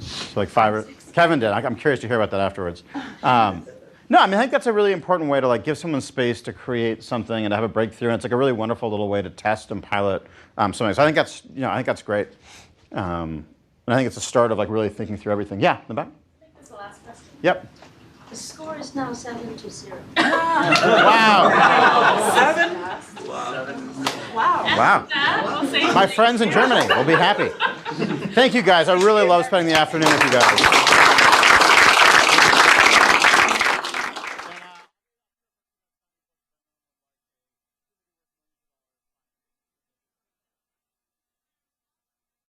So like 5 or Kevin did. I'm curious to hear about that afterwards. No, I mean I think that's a really important way to like give someone space to create something and to have a breakthrough. And it's like a really wonderful little way to test and pilot something. So I think that's great. And I think it's the start of like really thinking through everything. Yeah, in the back. I think that's the last question. Yep. The score is now 7-0. Wow. 7? Wow. Wow. We'll say My friends in Germany will be happy. Thank you guys. I really love spending the afternoon with you guys.